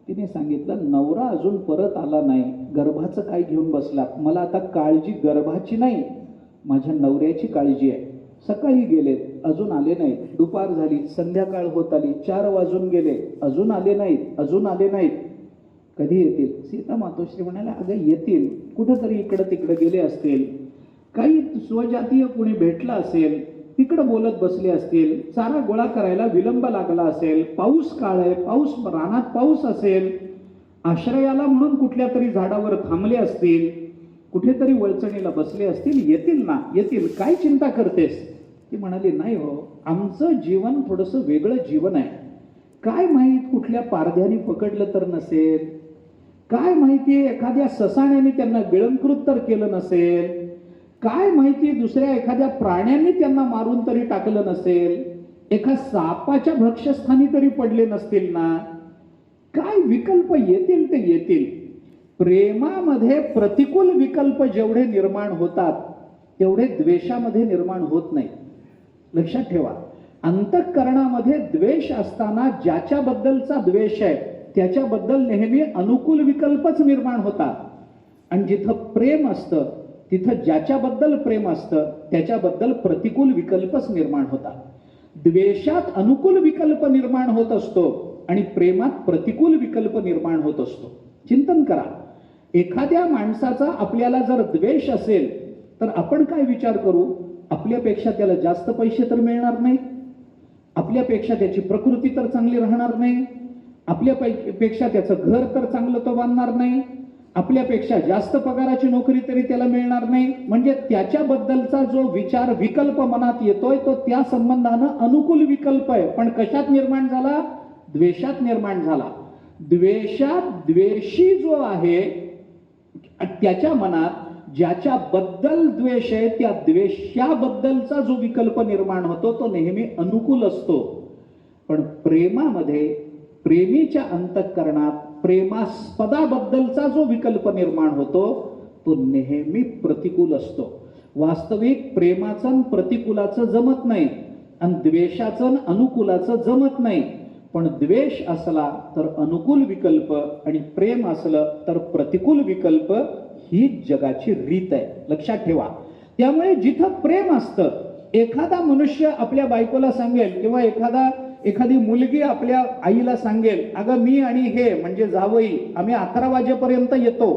तिने सांगितलं, नवरा अजून परत आला नाही, गर्भाचं काय घेऊन बसला? मला आता काळजी गर्भाची नाही, माझ्या नवऱ्याची काळजी आहे. सकाळी गेलेत, अजून आले नाहीत, दुपार झाली, संध्याकाळ होत आली, 4 वाजून गेले, अजून आले नाहीत. कधी येतील? सीता मातोश्री म्हणाल्या, अगं येतील, कुठंतरी इकडं तिकडं गेले असतील, काही स्वजातीय कुणी भेटलं असेल, तिकडं बोलत बसले असतील, चारा गोळा करायला विलंब लागला असेल, पाऊस काळ आहे, रानात पाऊस असेल, आश्रयाला म्हणून कुठल्या तरी झाडावर थांबले असतील, कुठेतरी वळचणीला बसले असतील, येतील ना, येतील, काय चिंता करतेस? ती म्हणाली, नाही हो, आमचं जीवन थोडंसं वेगळं जीवन आहे. काय माहित कुठल्या पारध्याने पकडलं तर नसेल, काय माहिती एखाद्या ससाण्याने त्यांना गिळंकृत तर केलं नसेल, काय माहिती दुसऱ्या एखाद्या प्राण्यांनी त्यांना मारून तरी टाकलं नसेल, एका सापाच्या भक्ष्यस्थानी तरी पडले नसतील ना. काय विकल्प येतील ते येतील. प्रेमामध्ये प्रतिकूल विकल्प जेवढे निर्माण होतात तेवढे द्वेषामध्ये निर्माण होत नाही. लक्षात ठेवा, अंतःकरणामध्ये द्वेष असताना ज्याच्याबद्दलचा द्वेष आहे त्याच्याबद्दल नेहमी अनुकूल विकल्पच निर्माण होतात. आणि जिथं प्रेम असतं तिथं ज्याच्याबद्दल प्रेम असतं त्याच्याबद्दल प्रतिकूल विकल्पच निर्माण होतात. द्वेषात अनुकूल विकल्प निर्माण होत असतो आणि प्रेमात प्रतिकूल विकल्प निर्माण होत असतो. चिंतन करा, एखाद्या माणसाचा आपल्याला जर द्वेष असेल तर आपण काय विचार करू, आपल्यापेक्षा त्याला जास्त पैसे तर मिळणार नाही, आपल्यापेक्षा त्याची प्रकृती तर चांगली राहणार नाही, आपल्यापेक्षा त्याचं घर तर चांगलं तो बांधणार नाही, आपल्यापेक्षा जास्त पगाराची नोकरी तरी त्याला मिळणार नाही. म्हणजे त्याच्याबद्दलचा जो विचार विकल्प मनात येतोय तो त्या संबंधानं अनुकूल विकल्प आहे. पण कशात निर्माण झाला? द्वेषात निर्माण झाला. द्वेषात द्वेषी जो आहे त्याच्या मनात ज्याच्याबद्दल द्वेष आहे त्या द्वेषाबद्दलचा जो विकल्प निर्माण होतो तो नेहमी अनुकूल असतो. पण प्रेमामध्ये, प्रेमीच्या अंतःकरणात प्रेमास्पदाबद्दलचा जो विकल्प निर्माण होतो तो नेहमी प्रतिकूल असतो. वास्तविक प्रेमाचं प्रतिकूलाचं जमत नाही आणि द्वेषाचं अनुकूलाचं जमत नाही. पण द्वेष असला तर अनुकूल विकल्प आणि प्रेम असलं तर प्रतिकूल विकल्प ही जगाची रीत आहे. लक्षात ठेवा. त्यामुळे जिथं प्रेम असतं, एखादा मनुष्य आपल्या बायकोला सांगेल किंवा एखादी मुलगी आपल्या आईला सांगेल, अगं मी आणि हे म्हणजे जावई आम्ही 11 वाजेपर्यंत येतो.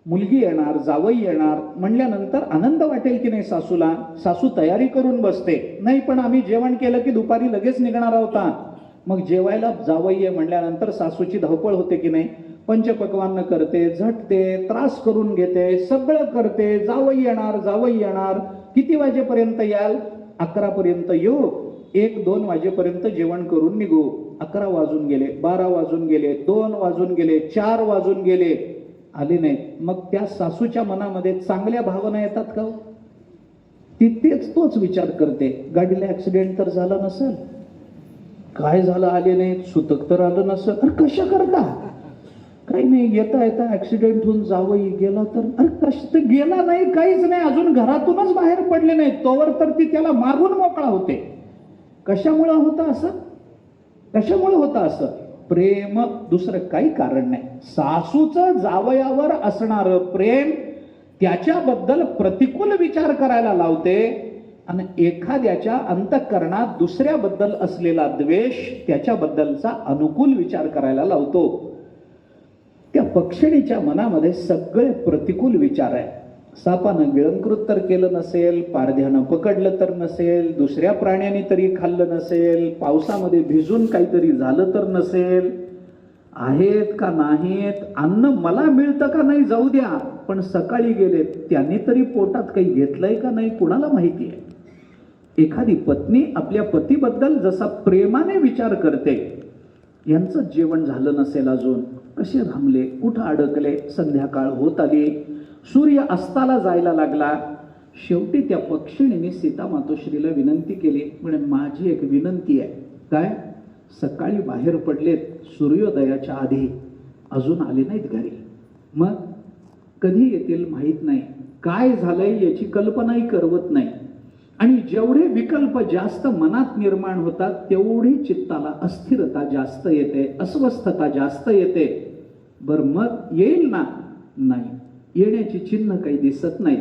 मुलगी येणार, जावई येणार म्हणल्यानंतर आनंद वाटेल की नाही सासूला. सासू तयारी करून बसते, नाही पण आम्ही जेवण केलं की दुपारी लगेच निघणार आहोत. मग जेवायला जावई आहे म्हणल्यानंतर सासूची धावपळ होते की नाही. पंचपक्वान्न करते, झटते, त्रास करून घेते, सगळं करते. जावई येणार, किती वाजेपर्यंत याल? 11 पर्यंत येऊ, 1-2 वाजेपर्यंत जेवण करून निघू. 11 वाजून गेले, 12 वाजून गेले, 2 वाजून गेले, 4 वाजून गेले, आले नाही. मग त्या सासूच्या मनामध्ये चांगल्या भावना येतात का? तोच विचार करते, गाडीला ऍक्सिडेंट तर झाला नसेल, काय झालं आले नाही, सुतक तर आलं नसेल. अरे कशा करता? काही नाही, येता ऍक्सिडेंट होऊन जावई गेला तर, अरे तर गेला नाही, काहीच नाही, अजून घरातूनच बाहेर पडले नाही तोवर तर ती त्याला मारून मोकळा होते. कशामुळे होतं असं? कशामुळे होतं असं? प्रेम, दुसरं काही कारण नाही. सासूचं जावयावर असणारं प्रेम त्याच्याबद्दल प्रतिकूल विचार करायला लावते आणि एखाद्याच्या अंतःकरणात दुसऱ्याबद्दल असलेला द्वेष त्याच्याबद्दलचा अनुकूल विचार करायला लावतो. त्या पक्षिणीच्या मनामध्ये सगळे प्रतिकूल विचार आहे. सापानं गिळंकृत तर केलं नसेल, पारध्यानं पकडलं तर नसेल, दुसऱ्या प्राण्याने तरी खाल्लं नसेल, पावसामध्ये भिजून काहीतरी झालं तर नसेल, आहेत का नाहीत, अन्न मला मिळतं का नाही जाऊ द्या, पण सकाळी गेलेत त्यांनी तरी पोटात काही घेतलंय का नाही कुणाला माहिती आहे. एखादी पत्नी आपल्या पतीबद्दल जसा प्रेमाने विचार करते, यांचं जेवण झालं नसेल अजून, कसे थांबले, कुठं अडकले, संध्याकाळ होत आली, सूर्य अस्ताला जायला लागला. शेवटी त्या पक्षिणीने सीता मातोश्रीला विनंती केली, म्हणे माझी एक विनंती आहे. काय? सकाळी बाहेर पडलेत सूर्योदयाच्या आधी, अजून आले नाहीत घरी, मग कधी येतील माहीत नाही, काय झालंय याची कल्पनाही करवत नाही. आणि जेवढे विकल्प जास्त मनात निर्माण होतात तेवढी चित्ताला अस्थिरता जास्त येते, अस्वस्थता जास्त येते. बर मग येईल ना? नाही, येण्याची चिन्ह काही दिसत नाही.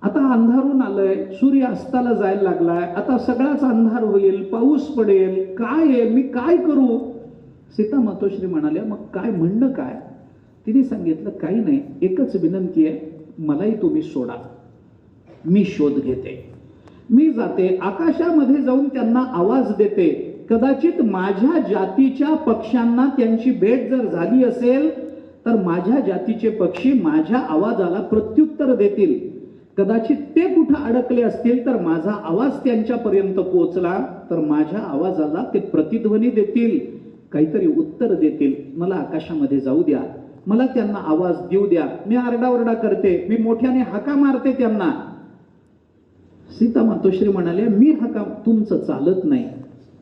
आता अंधारून आलंय, सूर्य अस्ताला जायला लागलाय, आता सगळाच अंधार होईल, पाऊस पडेल, काय आहे, मी काय करू? सीता मातोश्री म्हणाल्या, मग काय म्हणणं काय? तिने सांगितलं, काही नाही, एकच विनंती आहे, मलाही तुम्ही सोडा, मी शोध घेते, मी जाते आकाशामध्ये जाऊन त्यांना आवाज देते. कदाचित माझ्या जातीच्या पक्ष्यांना त्यांची भेट जर झाली असेल तर माझ्या जातीचे पक्षी माझ्या आवाजाला प्रत्युत्तर देतील. कदाचित ते कुठं अडकले असतील तर माझा आवाज त्यांच्यापर्यंत पोहोचला तर माझ्या आवाजाला ते प्रतिध्वनी देतील, काहीतरी उत्तर देतील. मला आकाशामध्ये जाऊ द्या, मला त्यांना आवाज देऊ द्या. मी आरडाओरडा करते, मी मोठ्याने हाका मारते त्यांना. सीता मातोश्री म्हणाले, मी हाका, तुमचं चालत नाही,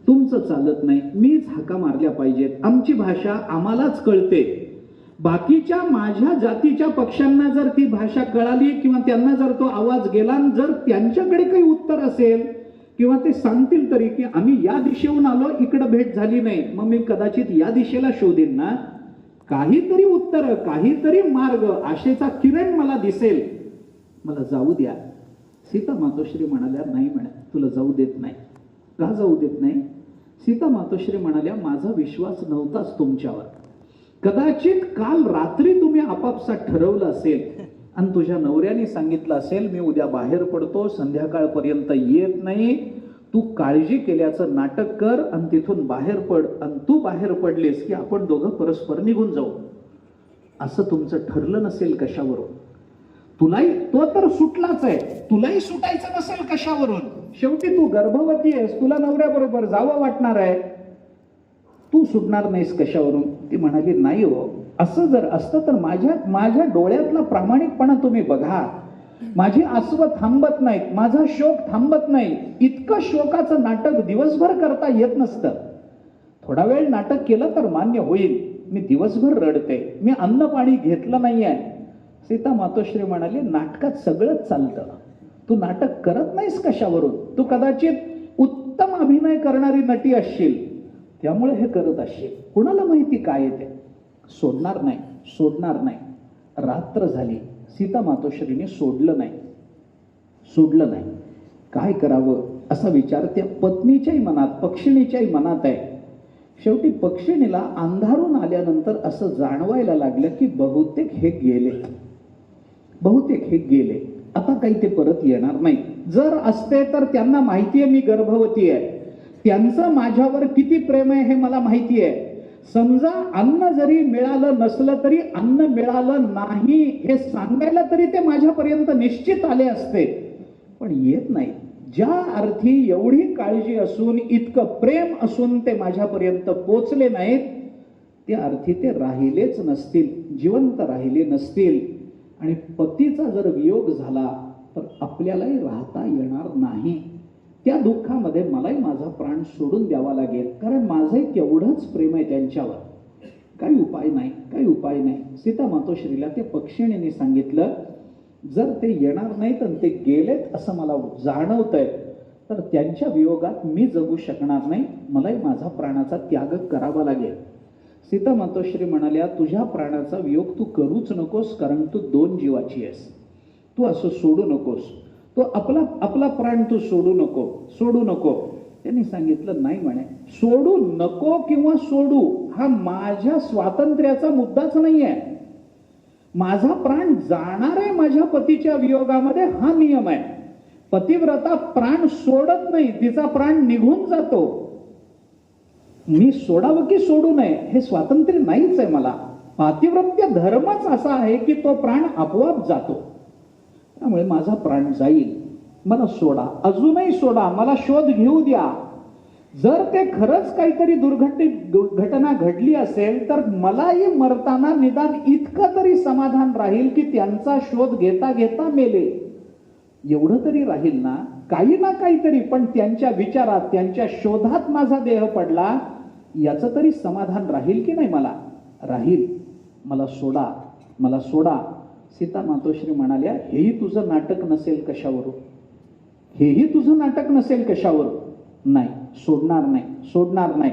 तुमचं चालत नाही, मीच हाका मारल्या पाहिजेत. आमची भाषा आम्हालाच कळते. बाकीच्या माझ्या जातीच्या पक्ष्यांना जर ती भाषा कळाली किंवा त्यांना जर तो आवाज गेला, जर त्यांच्याकडे काही उत्तर असेल किंवा ते सांगतील तरी की आम्ही या दिशेहून आलो, इकडे भेट झाली नाही, मग मी कदाचित या दिशेला शोधेन ना. काहीतरी उत्तर, काहीतरी मार्ग, आशेचा किरण मला दिसेल. मला जाऊ द्या. सीता मातोश्री म्हणाल्या, नाही म्हणे, तुला जाऊ देत नाही. का जाऊ देत नाही? सीता मातोश्री म्हणाल्या, माझा विश्वास नव्हताच तुमच्यावर. कदाचित काल रात्री तुम्ही आपापसात ठरवलं असेल आणि तुझ्या नवऱ्याने सांगितलं असेल, मी उद्या बाहेर पडतो, संध्याकाळपर्यंत येत नाही, तू काळजी केल्याचं नाटक कर आणि तिथून बाहेर पड. आणि तू बाहेर पडलीस की आपण दोघं परस्पर निघून जाऊ, असं तुमचं ठरलं नसेल कशावरून. तुलाही तो तर सुटलाच आहे, तुलाही सुटायचं नसेल कशावरून. शेवटी तू गर्भवती आहेस, तुला नवऱ्याबरोबर जावं वाटणार आहे, तू सुटणार नाहीस कशावरून. ती म्हणाली, नाही हो, असं जर असतं तर माझ्या डोळ्यातला प्रामाणिकपणा तुम्ही बघा. माझी आसव थांबत नाहीत, माझा शोक थांबत नाही. इतकं शोकाचं नाटक दिवसभर करता येत नसतं. थोडा वेळ नाटक केलं तर मान्य होईल. मी दिवसभर रडते, मी अन्न पाणी घेतलं नाहीये. सीता मातोश्री म्हणाली, नाटकात सगळंच चालतं, तू नाटक करत नाहीस कशावरून. तू कदाचित उत्तम अभिनय करणारी नटी असशील, त्यामुळे हे करत असशील. कुणाला माहिती काय येते. सोडणार नाही, सोडणार नाही. रात्र झाली, सीता मातोश्रीने सोडलं नाही, सोडलं नाही. काय करावं असा विचार त्या पत्नीच्याही मनात, पक्षिणीच्याही मनात आहे. शेवटी पक्षिणीला अंधारून आल्यानंतर असं जाणवायला लागलं की बहुतेक हे गेले, बहुतेक हे गेले, आता काही ते परत येणार नाही. जर असते तर त्यांना माहिती आहे मी गर्भवती आहे, त्यांचं माझ्यावर किती प्रेम आहे हे मला माहिती आहे. समजा अन्न जरी मिळालं नसलं तरी अन्न मिळालं नाही हे सांगायला तरी ते माझ्यापर्यंत निश्चित आले असते, पण येत नाही. ज्या अर्थी एवढी काळजी असून, इतकं प्रेम असून ते माझ्यापर्यंत पोचले नाहीत, त्या अर्थी ते राहिलेच नसतील, जिवंत राहिले नसतील. आणि पतीचा जर वियोग झाला तर आपल्यालाही राहता येणार नाही. त्या दुःखामध्ये मलाही माझा प्राण सोडून द्यावा लागेल, कारण माझंही तेवढंच प्रेम आहे त्यांच्यावर. काही उपाय नाही, काही उपाय नाही. सीता मातोश्रीला त्या पक्षिणीने सांगितलं, जर ते येणार नाहीत आणि ते गेलेत असं मला जाणवतंय तर त्यांच्या वियोगात मी जगू शकणार नाही, मलाही माझा प्राणाचा त्याग करावा लागेल. सीता मातोश्री म्हणाल्या, तुझ्या प्राणाचा वियोग तू करूच नकोस, कारण तू 2 जीवाची आहेस. तू असं सोडू नकोस, तो आपला प्राण तू सोडू नको, सोडू नको. त्यांनी सांगितलं, नाही म्हणे, सोडू नको किंवा सोडू हा माझ्या स्वातंत्र्याचा मुद्दाच नाहीये. माझा प्राण जाणार आहे माझ्या पतीच्या वियोगामध्ये, हा नियम आहे. पतिव्रता प्राण सोडत नाही, तिचा प्राण निघून जातो. मी सोडावं की सोडू नये हे स्वातंत्र्य नाहीच आहे मला. पातिव्रत्य धर्मच असा आहे की तो प्राण आपोआप जातो. त्यामुळे माझा प्राण जाईल, मला सोडा, अजूनही सोडा, मला शोध घेऊ द्या. जर ते खरंच काहीतरी घटना घडली असेल तर मलाही मरताना निदान इतकं तरी समाधान राहील की त्यांचा शोध घेता घेता मेले. एवढं तरी राहील ना, काही ना काहीतरी, पण त्यांच्या विचारात, त्यांच्या शोधात माझा देह पडला, याचं तरी समाधान राहील की नाही? मला राहील. मला सोडा, मला सोडा. सीता मातोश्री म्हणाल्या, हेही तुझं नाटक नसेल कशावरून, हेही तुझं नाटक नसेल कशावरून. नाही, सोडणार नाही, सोडणार नाही.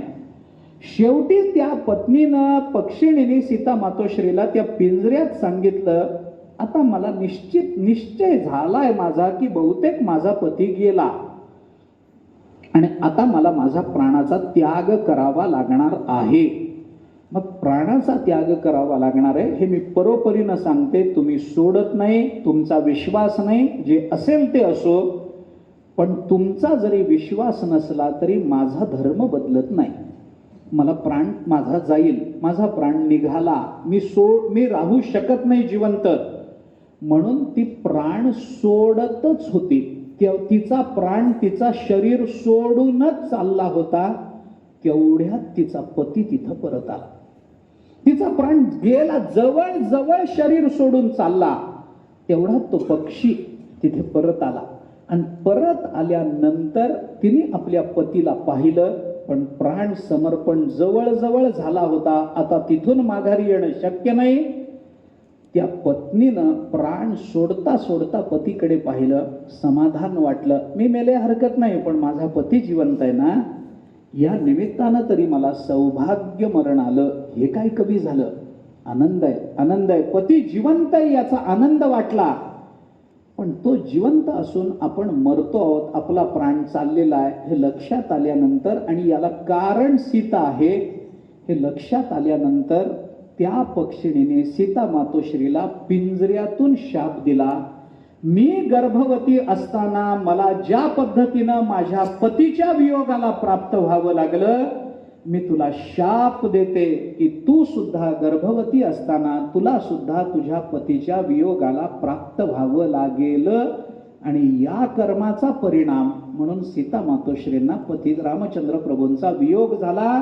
शेवटी त्या पत्नीनं, पक्षिणीने सीता मातोश्रीला त्या पिंजऱ्यात सांगितलं, आता मला निश्चय झालाय माझा की बहुतेक माझा पती गेला आणि आता मला माझा प्राणाचा त्याग करावा लागणार आहे. मग प्राणाचा त्याग करावा लागणार आहे हे मी परोपरीनं सांगते. तुम्ही सोडत नाही, तुमचा विश्वास नाही, जे असेल ते असो, पण तुमचा जरी विश्वास नसला तरी माझा धर्म बदलत नाही. मला प्राण माझा जाईल, माझा प्राण निघाला, मी राहू शकत नाही जिवंत. म्हणून ती प्राण सोडतच होती. तिचा प्राण तिचा शरीर सोडूनच चालला होता. तेवढ्यात तिचा पती तिथं परत आला. तिचा प्राण गेला, जवळ जवळ शरीर सोडून चालला. तेवढ्यात तो पक्षी तिथे परत आला. आणि परत आल्यानंतर तिने आपल्या पतीला पाहिलं, पण प्राण समर्पण जवळ जवळ झाला होता. आता तिथून माघारी येणं शक्य नाही. त्या पत्नीनं प्राण सोडता सोडता पतीकडे पाहिलं, समाधान वाटलं. मी मेले हरकत नाही, पण माझा पती जिवंत आहे ना, या निमित्तानं तरी मला सौभाग्य मरण आलं. हे काय कमी झालं? आनंद आहे, आनंद आहे. पती जिवंत आहे याचा आनंद वाटला. पण तो जिवंत असून आपण मरतो आहोत, आपला प्राण चाललेला आहे हे लक्षात आल्यानंतर, आणि याला कारण सीता आहे हे लक्षात आल्यानंतर, त्या पक्षिणीने सीता मातोश्रीला पिंजऱ्यातून शाप दिला. मी गर्भवती असताना मला ज्या पद्धतीनं माझ्या पतीच्या वियोगाला प्राप्त व्हावं लागलं, मी तुला शाप देते की तू सुद्धा गर्भवती असताना तुला सुद्धा तुझ्या पतीच्या वियोगाला प्राप्त व्हावं लागेल. आणि या कर्माचा परिणाम म्हणून सीता मातोश्रींना पती रामचंद्र प्रभूंचा वियोग झाला.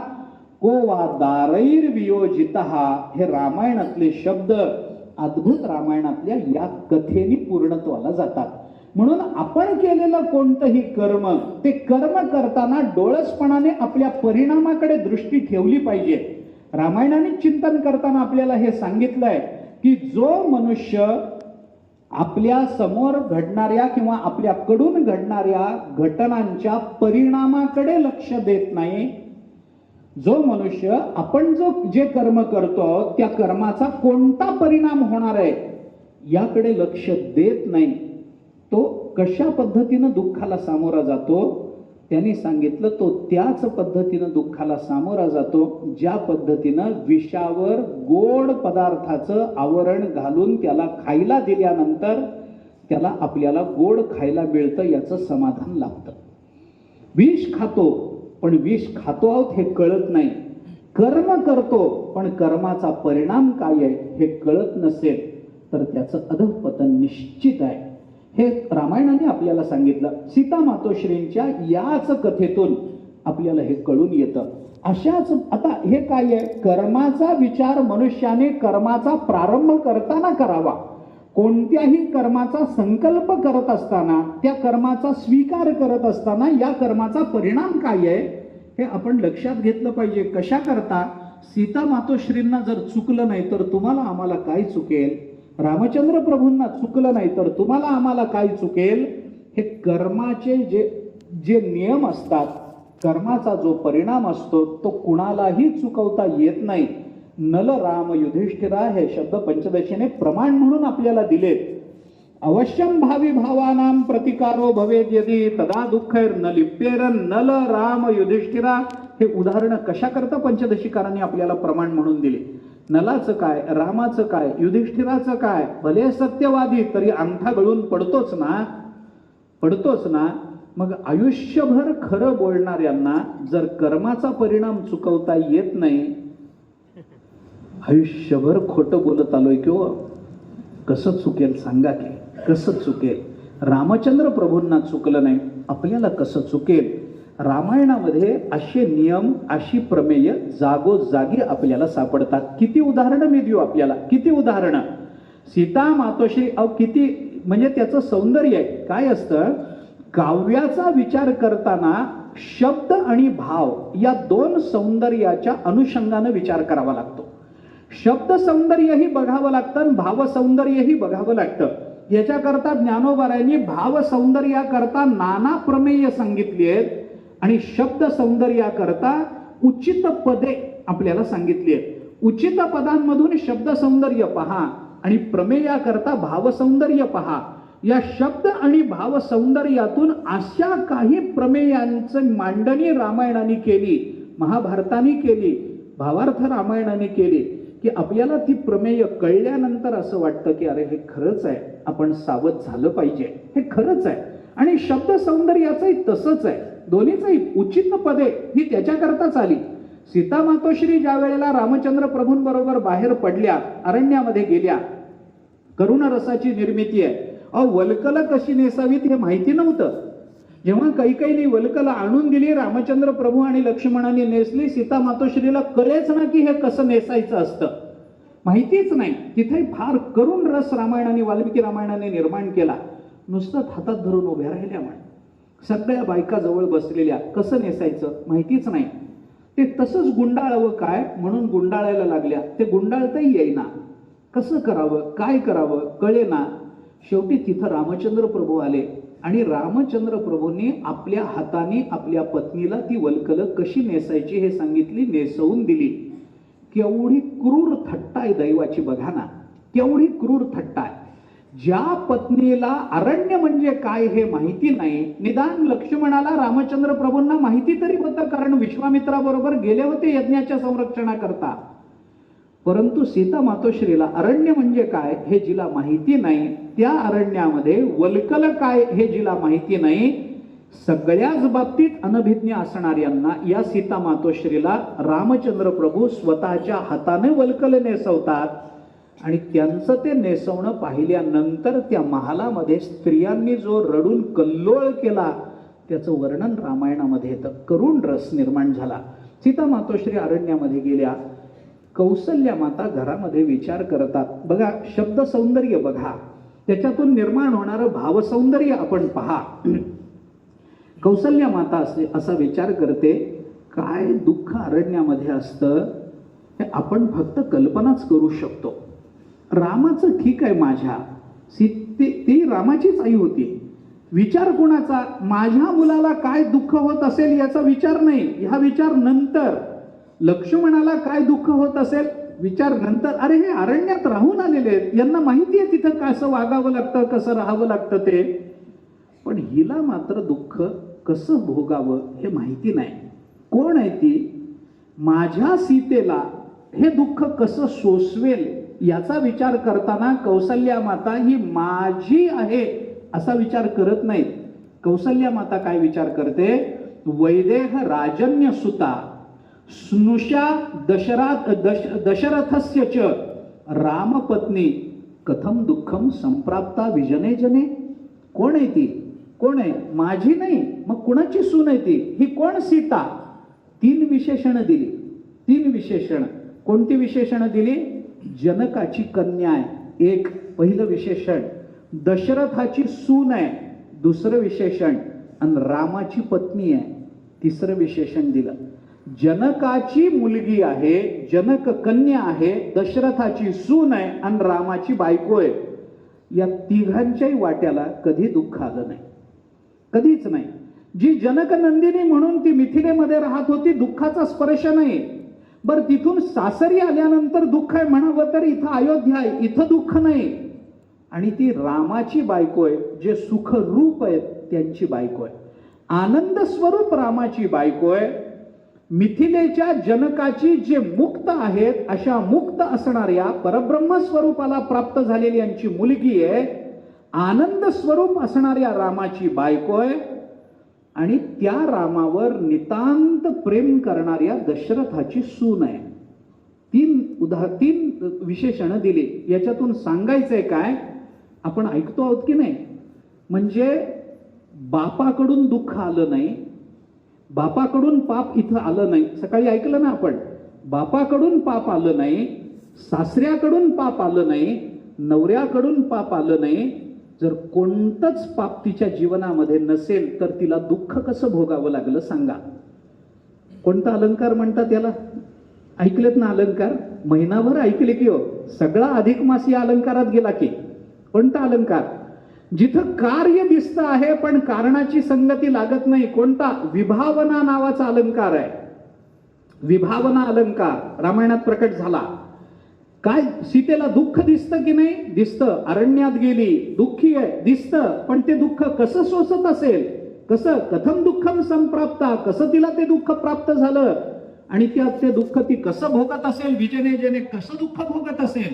को वा दारैर वियोजितहा, हे रामायणातले शब्द अद्भुत रामायणातल्या या कथेने पूर्णत्वाला जातात. म्हणून आपण केलेलं कोणतंही कर्म, ते कर्म करताना डोळसपणाने आपल्या परिणामाकडे दृष्टी ठेवली पाहिजे. रामायणाने चिंतन करताना आपल्याला हे सांगितलंय की जो मनुष्य आपल्या समोर घडणाऱ्या किंवा आपल्याकडून घडणाऱ्या घटनांच्या परिणामाकडे लक्ष देत नाही, जो मनुष्य आपण जे कर्म करतो त्या कर्माचा कोणता परिणाम होणार आहे याकडे लक्ष देत नाही, तो कशा पद्धतीनं दुःखाला सामोरा जातो. त्यांनी सांगितलं तो त्याच पद्धतीनं दुःखाला सामोरा जातो ज्या पद्धतीनं विषावर गोड पदार्थाचं आवरण घालून त्याला खायला दिल्यानंतर त्याला आपल्याला गोड खायला मिळतं, याचं समाधान लागतं. विष खातो पण विष खातो आहोत हे कळत नाही. कर्म करतो पण कर्माचा परिणाम काय आहे हे कळत नसेल तर त्याचं अधःपतन निश्चित आहे. हे रामायणाने आपल्याला सांगितलं. सीता मातोश्रींच्या याच कथेतून आपल्याला हे कळून येतं. अशाच आता हे काय आहे, कर्माचा विचार मनुष्याने कर्माचा प्रारंभ करताना करावा. कोणत्याही कर्माचा संकल्प करत असताना, त्या कर्माचा स्वीकार करत असताना या कर्माचा परिणाम काय आहे हे आपण लक्षात घेतलं पाहिजे. कशा करता? सीता मातोश्रींना जर चुकलं नाही तर तुम्हाला आम्हाला काय चुकेल, रामचंद्र प्रभूंना चुकलं नाही तर तुम्हाला आम्हाला काय चुकेल. हे कर्माचे जे नियम असतात, कर्माचा जो परिणाम असतो तो कुणालाही चुकवता येत नाही. नल राम युधिष्ठिरा हे शब्द पंचदशीने प्रमाण म्हणून आपल्याला दिलेत. अवश्यम भावी भावानां प्रतिकारो भवेद यदि तदा दुःखैर न लिप्येर नल राम युधिष्ठिरा हे उदाहरण कशा करता पंचदशीकारांनी आपल्याला प्रमाण म्हणून दिले. नलाचं काय, रामाचं काय, युधिष्ठिराचं काय, भले सत्यवादी तरी अंगठा गळून पडतोच ना. मग आयुष्यभर खरं बोलणाऱ्यांना जर कर्माचा परिणाम चुकवता येत नाही, आयुष्यभर खोटं बोलत आलोय किंवा कसं चुकेल सांगा की, कसं चुकेल? रामचंद्र प्रभूंना चुकलं नाही, आपल्याला कसं चुकेल? रामायणामध्ये असे नियम, अशी प्रमेय जागोजागी आपल्याला सापडतात. किती उदाहरणं मी देऊ आपल्याला, किती उदाहरणं. सीता मातोश्री किती म्हणजे त्याचं सौंदर्य आहे. काय असतं, काव्याचा विचार करताना शब्द आणि भाव या दोन सौंदर्याच्या अनुषंगाने विचार करावा लागतो. शब्द सौंदर्यही बघावं लागतं आणि भाव सौंदर्यही बघावं लागतं. याच्याकरता ज्ञानोबारायांनी भाव सौंदर्याकरता नाना प्रमेय सांगितली आहेत आणि शब्द सौंदर्याकरता उचित पदे आपल्याला सांगितली आहेत. उचित पदांमधून शब्द सौंदर्य पहा आणि प्रमेयाकरता भाव सौंदर्य पहा. या शब्द आणि भाव सौंदर्यातून अशा काही प्रमेयांचं मांडणी रामायणाने केली, महाभारताने केली, भावार्थ रामायणाने केली की आपल्याला ती प्रमेय कळल्यानंतर असं वाटतं की अरे हे खरंच आहे, आपण सावध झालं पाहिजे, हे खरंच आहे. आणि शब्द सौंदर्याचंही तसंच आहे. दोन्हीचंही उचित पदे ही त्याच्याकरताच आली. सीता मातोश्री ज्या वेळेला रामचंद्र प्रभूंबरोबर बाहेर पडल्या, अरण्यामध्ये गेल्या, करुण रसाची निर्मिती आहे. वल्कल कशी नेसावीत हे माहिती नव्हतं. जेव्हा कैकेयीने वल्कल आणून दिली, रामचंद्र प्रभू आणि लक्ष्मणाने नेसली, सीता मातोश्रीला कळेच ना की हे कसं नेसायचं असतं, माहितीच नाही. तिथे फार करुण रस रामायणाने, वाल्मिकी रामायणाने निर्माण केला. नुसतं हातात धरून उभ्या राहिल्या म्हणे. सगळ्या बायका जवळ बसलेल्या, कसं नेसायचं माहितीच नाही. ते तसंच गुंडाळावं काय म्हणून गुंडाळायला लागल्या. ते गुंडाळताही येईना. कसं करावं, काय करावं कळेना. शेवटी तिथं रामचंद्र प्रभू आले आणि रामचंद्र प्रभूंनी आपल्या हाताने आपल्या पत्नीला ती वल्कल कशी नेसायची हे सांगितली, नेसवून दिली. केवढी क्रूर थट्टा आहे दैवाची, बघा ना, केवढी क्रूर थट्टा आहे. ज्या पत्नीला अरण्य म्हणजे काय हे माहिती नाही, निदान लक्ष्मणाला रामचंद्र प्रभूंना माहिती तरी होतं, कारण विश्वामित्राबरोबर गेले होते यज्ञाच्या संरक्षणाकरता. परंतु सीता मातोश्रीला अरण्य म्हणजे काय हे जिला माहिती नाही, त्या अरण्यामध्ये वल्कल काय हे जिला माहिती नाही, सगळ्याच बाबतीत अनभिज्ञ असणाऱ्यांना या सीता मातोश्रीला रामचंद्र प्रभू स्वतःच्या हाताने वल्कल नेसवतात. आणि त्यांचं ते नेसवणं पाहिल्यानंतर त्या महालामध्ये स्त्रियांनी जो रडून कल्लोळ केला त्याचं वर्णन रामायणामध्ये येतं. करुण रस निर्माण झाला. सीता मातोश्री अरण्यामध्ये गेल्या. कौसल्या माता घरामध्ये विचार करतात. बघा, शब्द सौंदर्य बघा, त्याच्यातून निर्माण होणारं भावसौंदर्य आपण पहा. कौसल्या माता असा विचार करते, काय दुःख अरण्यामध्ये असतं हे आपण फक्त कल्पनाच करू शकतो. रामाचं ठीक आहे, माझ्या ती रामाचीच आई होती. विचार कोणाचा, माझ्या मुलाला काय दुःख होत असेल याचा विचार नाही, हा विचार नंतर. लक्ष्मणाला काय दुःख होत असेल विचार नंतर. अरे हे अरण्यात राहून आलेले आहेत, यांना माहिती आहे तिथं कसं वागावं लागतं, कसं राहावं लागतं ते. पण हिला मात्र दुःख कसं भोगावं हे माहिती नाही. कोण आहे ती? माझ्या सीतेला हे दुःख कसं सोसवेल याचा विचार करताना कौसल्या माता ही माझी आहे असा विचार करत नाहीत. कौसल्या माता काय विचार करते, वैदेह राजन्य सुता स्नुषा दशरथस्य च रामपत्नी कथम दुःखम संप्राप्ता विजने जने. कोण आहे ती? कोण आहे? माझी नाही, मग कुणाची सून आहे ती? ही कोण? सीता. 3 विशेषणं दिली. 3 विशेषण. कोणती विशेषणं दिली? जनकाची कन्या आहे एक, पहिलं विशेषण. दशरथाची सून आहे दुसरं विशेषण. आणि रामाची पत्नी आहे तिसरं विशेषण दिलं. जनकाची मुलगी आहे, जनक कन्या आहे, दशरथाची सून आहे आणि रामाची बायको आहे. या तिघांच्याही वाट्याला कधी दुःख आलं नाही, कधीच नाही. जी जनक नंदिनी म्हणून ती मिथिलेमध्ये राहत होती, दुःखाचा स्पर्श नाही. बरं, तिथून सासरी आल्यानंतर दुःख आहे म्हणावं तर इथं अयोध्या आहे, इथं दुःख नाही. आणि ती रामाची बायको आहे, जे सुखरूप आहेत त्यांची बायको आहे, आनंद स्वरूप रामाची बायको आहे. मिथिलेच्या जनकाची जे मुक्त आहेत अशा मुक्त असणाऱ्या परब्रह्म स्वरूपाला प्राप्त झालेली यांची मुलगी आहे, आनंद स्वरूप असणाऱ्या रामाची बायको आहे. आणि त्या रामावर नितांत प्रेम करणाऱ्या दशरथाची सून आहे. 3 विशेषणं दिली. याच्यातून सांगायचंय काय, आपण ऐकतो आहोत की नाही, म्हणजे बापाकडून दुःख आलं नाही, बापाकडून पाप इथं आलं नाही. सकाळी ऐकलं ना आपण, बापाकडून पाप आलं नाही, सासऱ्याकडून पाप आलं नाही, नवऱ्याकडून पाप आलं नाही. जर कोणतंच पाप तिच्या जीवनामध्ये नसेल तर तिला दुःख कसं भोगावं लागलं सांगा. कोणता अलंकार म्हणतात याला? ऐकलेत ना अलंकार? महिनाभर ऐकले की हो, सगळा अधिक मास या अलंकारात गेला की. कोणता अलंकार? जिथं कार्य दिसतं आहे पण कारणाची संगती लागत नाही. कोणता? विभावना नावाचा अलंकार आहे. विभावना अलंकार रामायणात प्रकट झाला. काय? सीतेला दुःख दिसतं की नाही? दिसतं. अरण्यात गेली, दुःखी आहे, दिसतं. पण ते दुःख कसं सोसत असेल? कसं? कथम दुःखम संप्राप्ता, कसं तिला ते दुःख प्राप्त झालं आणि ते दुःख ती कसं भोगत असेल? विजने जने कसं दुःख भोगत असेल?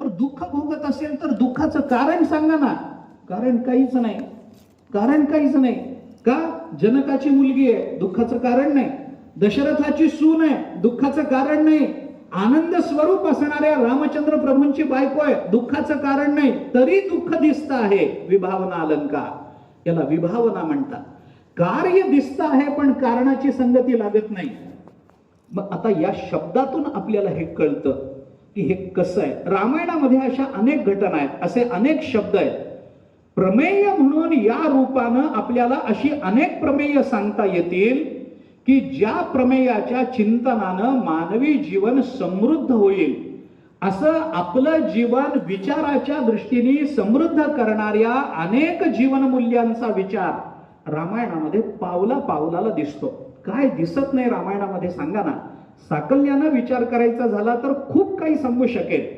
पण दुःख भोगत असेल तर दुःखाचं कारण सांगा ना. कारण काहीच नाही, कारण काहीच नाही. का? जनकाची मुलगी आहे, दुःखाचं कारण नाही. दशरथाची सून आहे, दुःखाचं कारण नाही. आनंद स्वरूप असणाऱ्या रामचंद्र प्रभूंची बायको आहे, दुःखाचं कारण नाही, तरी दुःख दिसत आहे. विभावना अलंकार, याला विभावना म्हणतात. कार्य दिसत आहे पण कारणाची संगती लागत नाही. मग आता या शब्दातून आपल्याला हे कळतं की हे कसं आहे. रामायणामध्ये अशा अनेक घटना आहेत, असे अनेक शब्द आहेत. प्रमेय म्हणून या रूपानं आपल्याला अशी अनेक प्रमेय सांगता येतील की ज्या प्रमेयाच्या चिंतनानं मानवी जीवन समृद्ध होईल. असं आपलं जीवन विचाराच्या दृष्टीने समृद्ध करणाऱ्या अनेक जीवनमूल्यांचा विचार रामायणामध्ये पावला पावलाला दिसतो. काय दिसत नाही रामायणामध्ये सांगा ना. साकल्यानं विचार करायचा झाला तर खूप काही सांगू शकेल.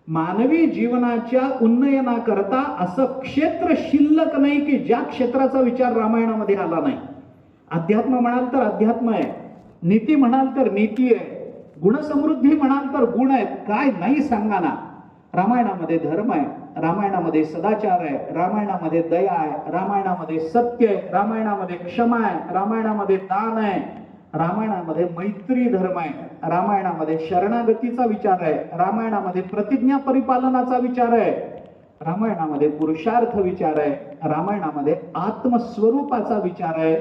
मानवी जीवनाच्या उन्नयनाकरता असं क्षेत्र शिल्लक नाही की ज्या क्षेत्राचा विचार रामायणामध्ये आला नाही. अध्यात्म म्हणाल तर अध्यात्म आहे, नीती म्हणाल तर नीती आहे, गुणसमृद्धी म्हणाल तर गुण आहेत. काय नाही सांगा ना. रामायणामध्ये धर्म आहे, रामायणामध्ये सदाचार आहे, रामायणामध्ये दया आहे, रामायणामध्ये सत्य आहे, रामायणामध्ये क्षमा आहे, रामायणामध्ये दान आहे, रामायणामध्ये मैत्री धर्म आहे, रामायणामध्ये शरणागतीचा विचार आहे, रामायणामध्ये प्रतिज्ञा परिपालनाचा विचार आहे, रामायणामध्ये पुरुषार्थ विचार आहे, रामायणामध्ये आत्मस्वरूपाचा विचार आहे,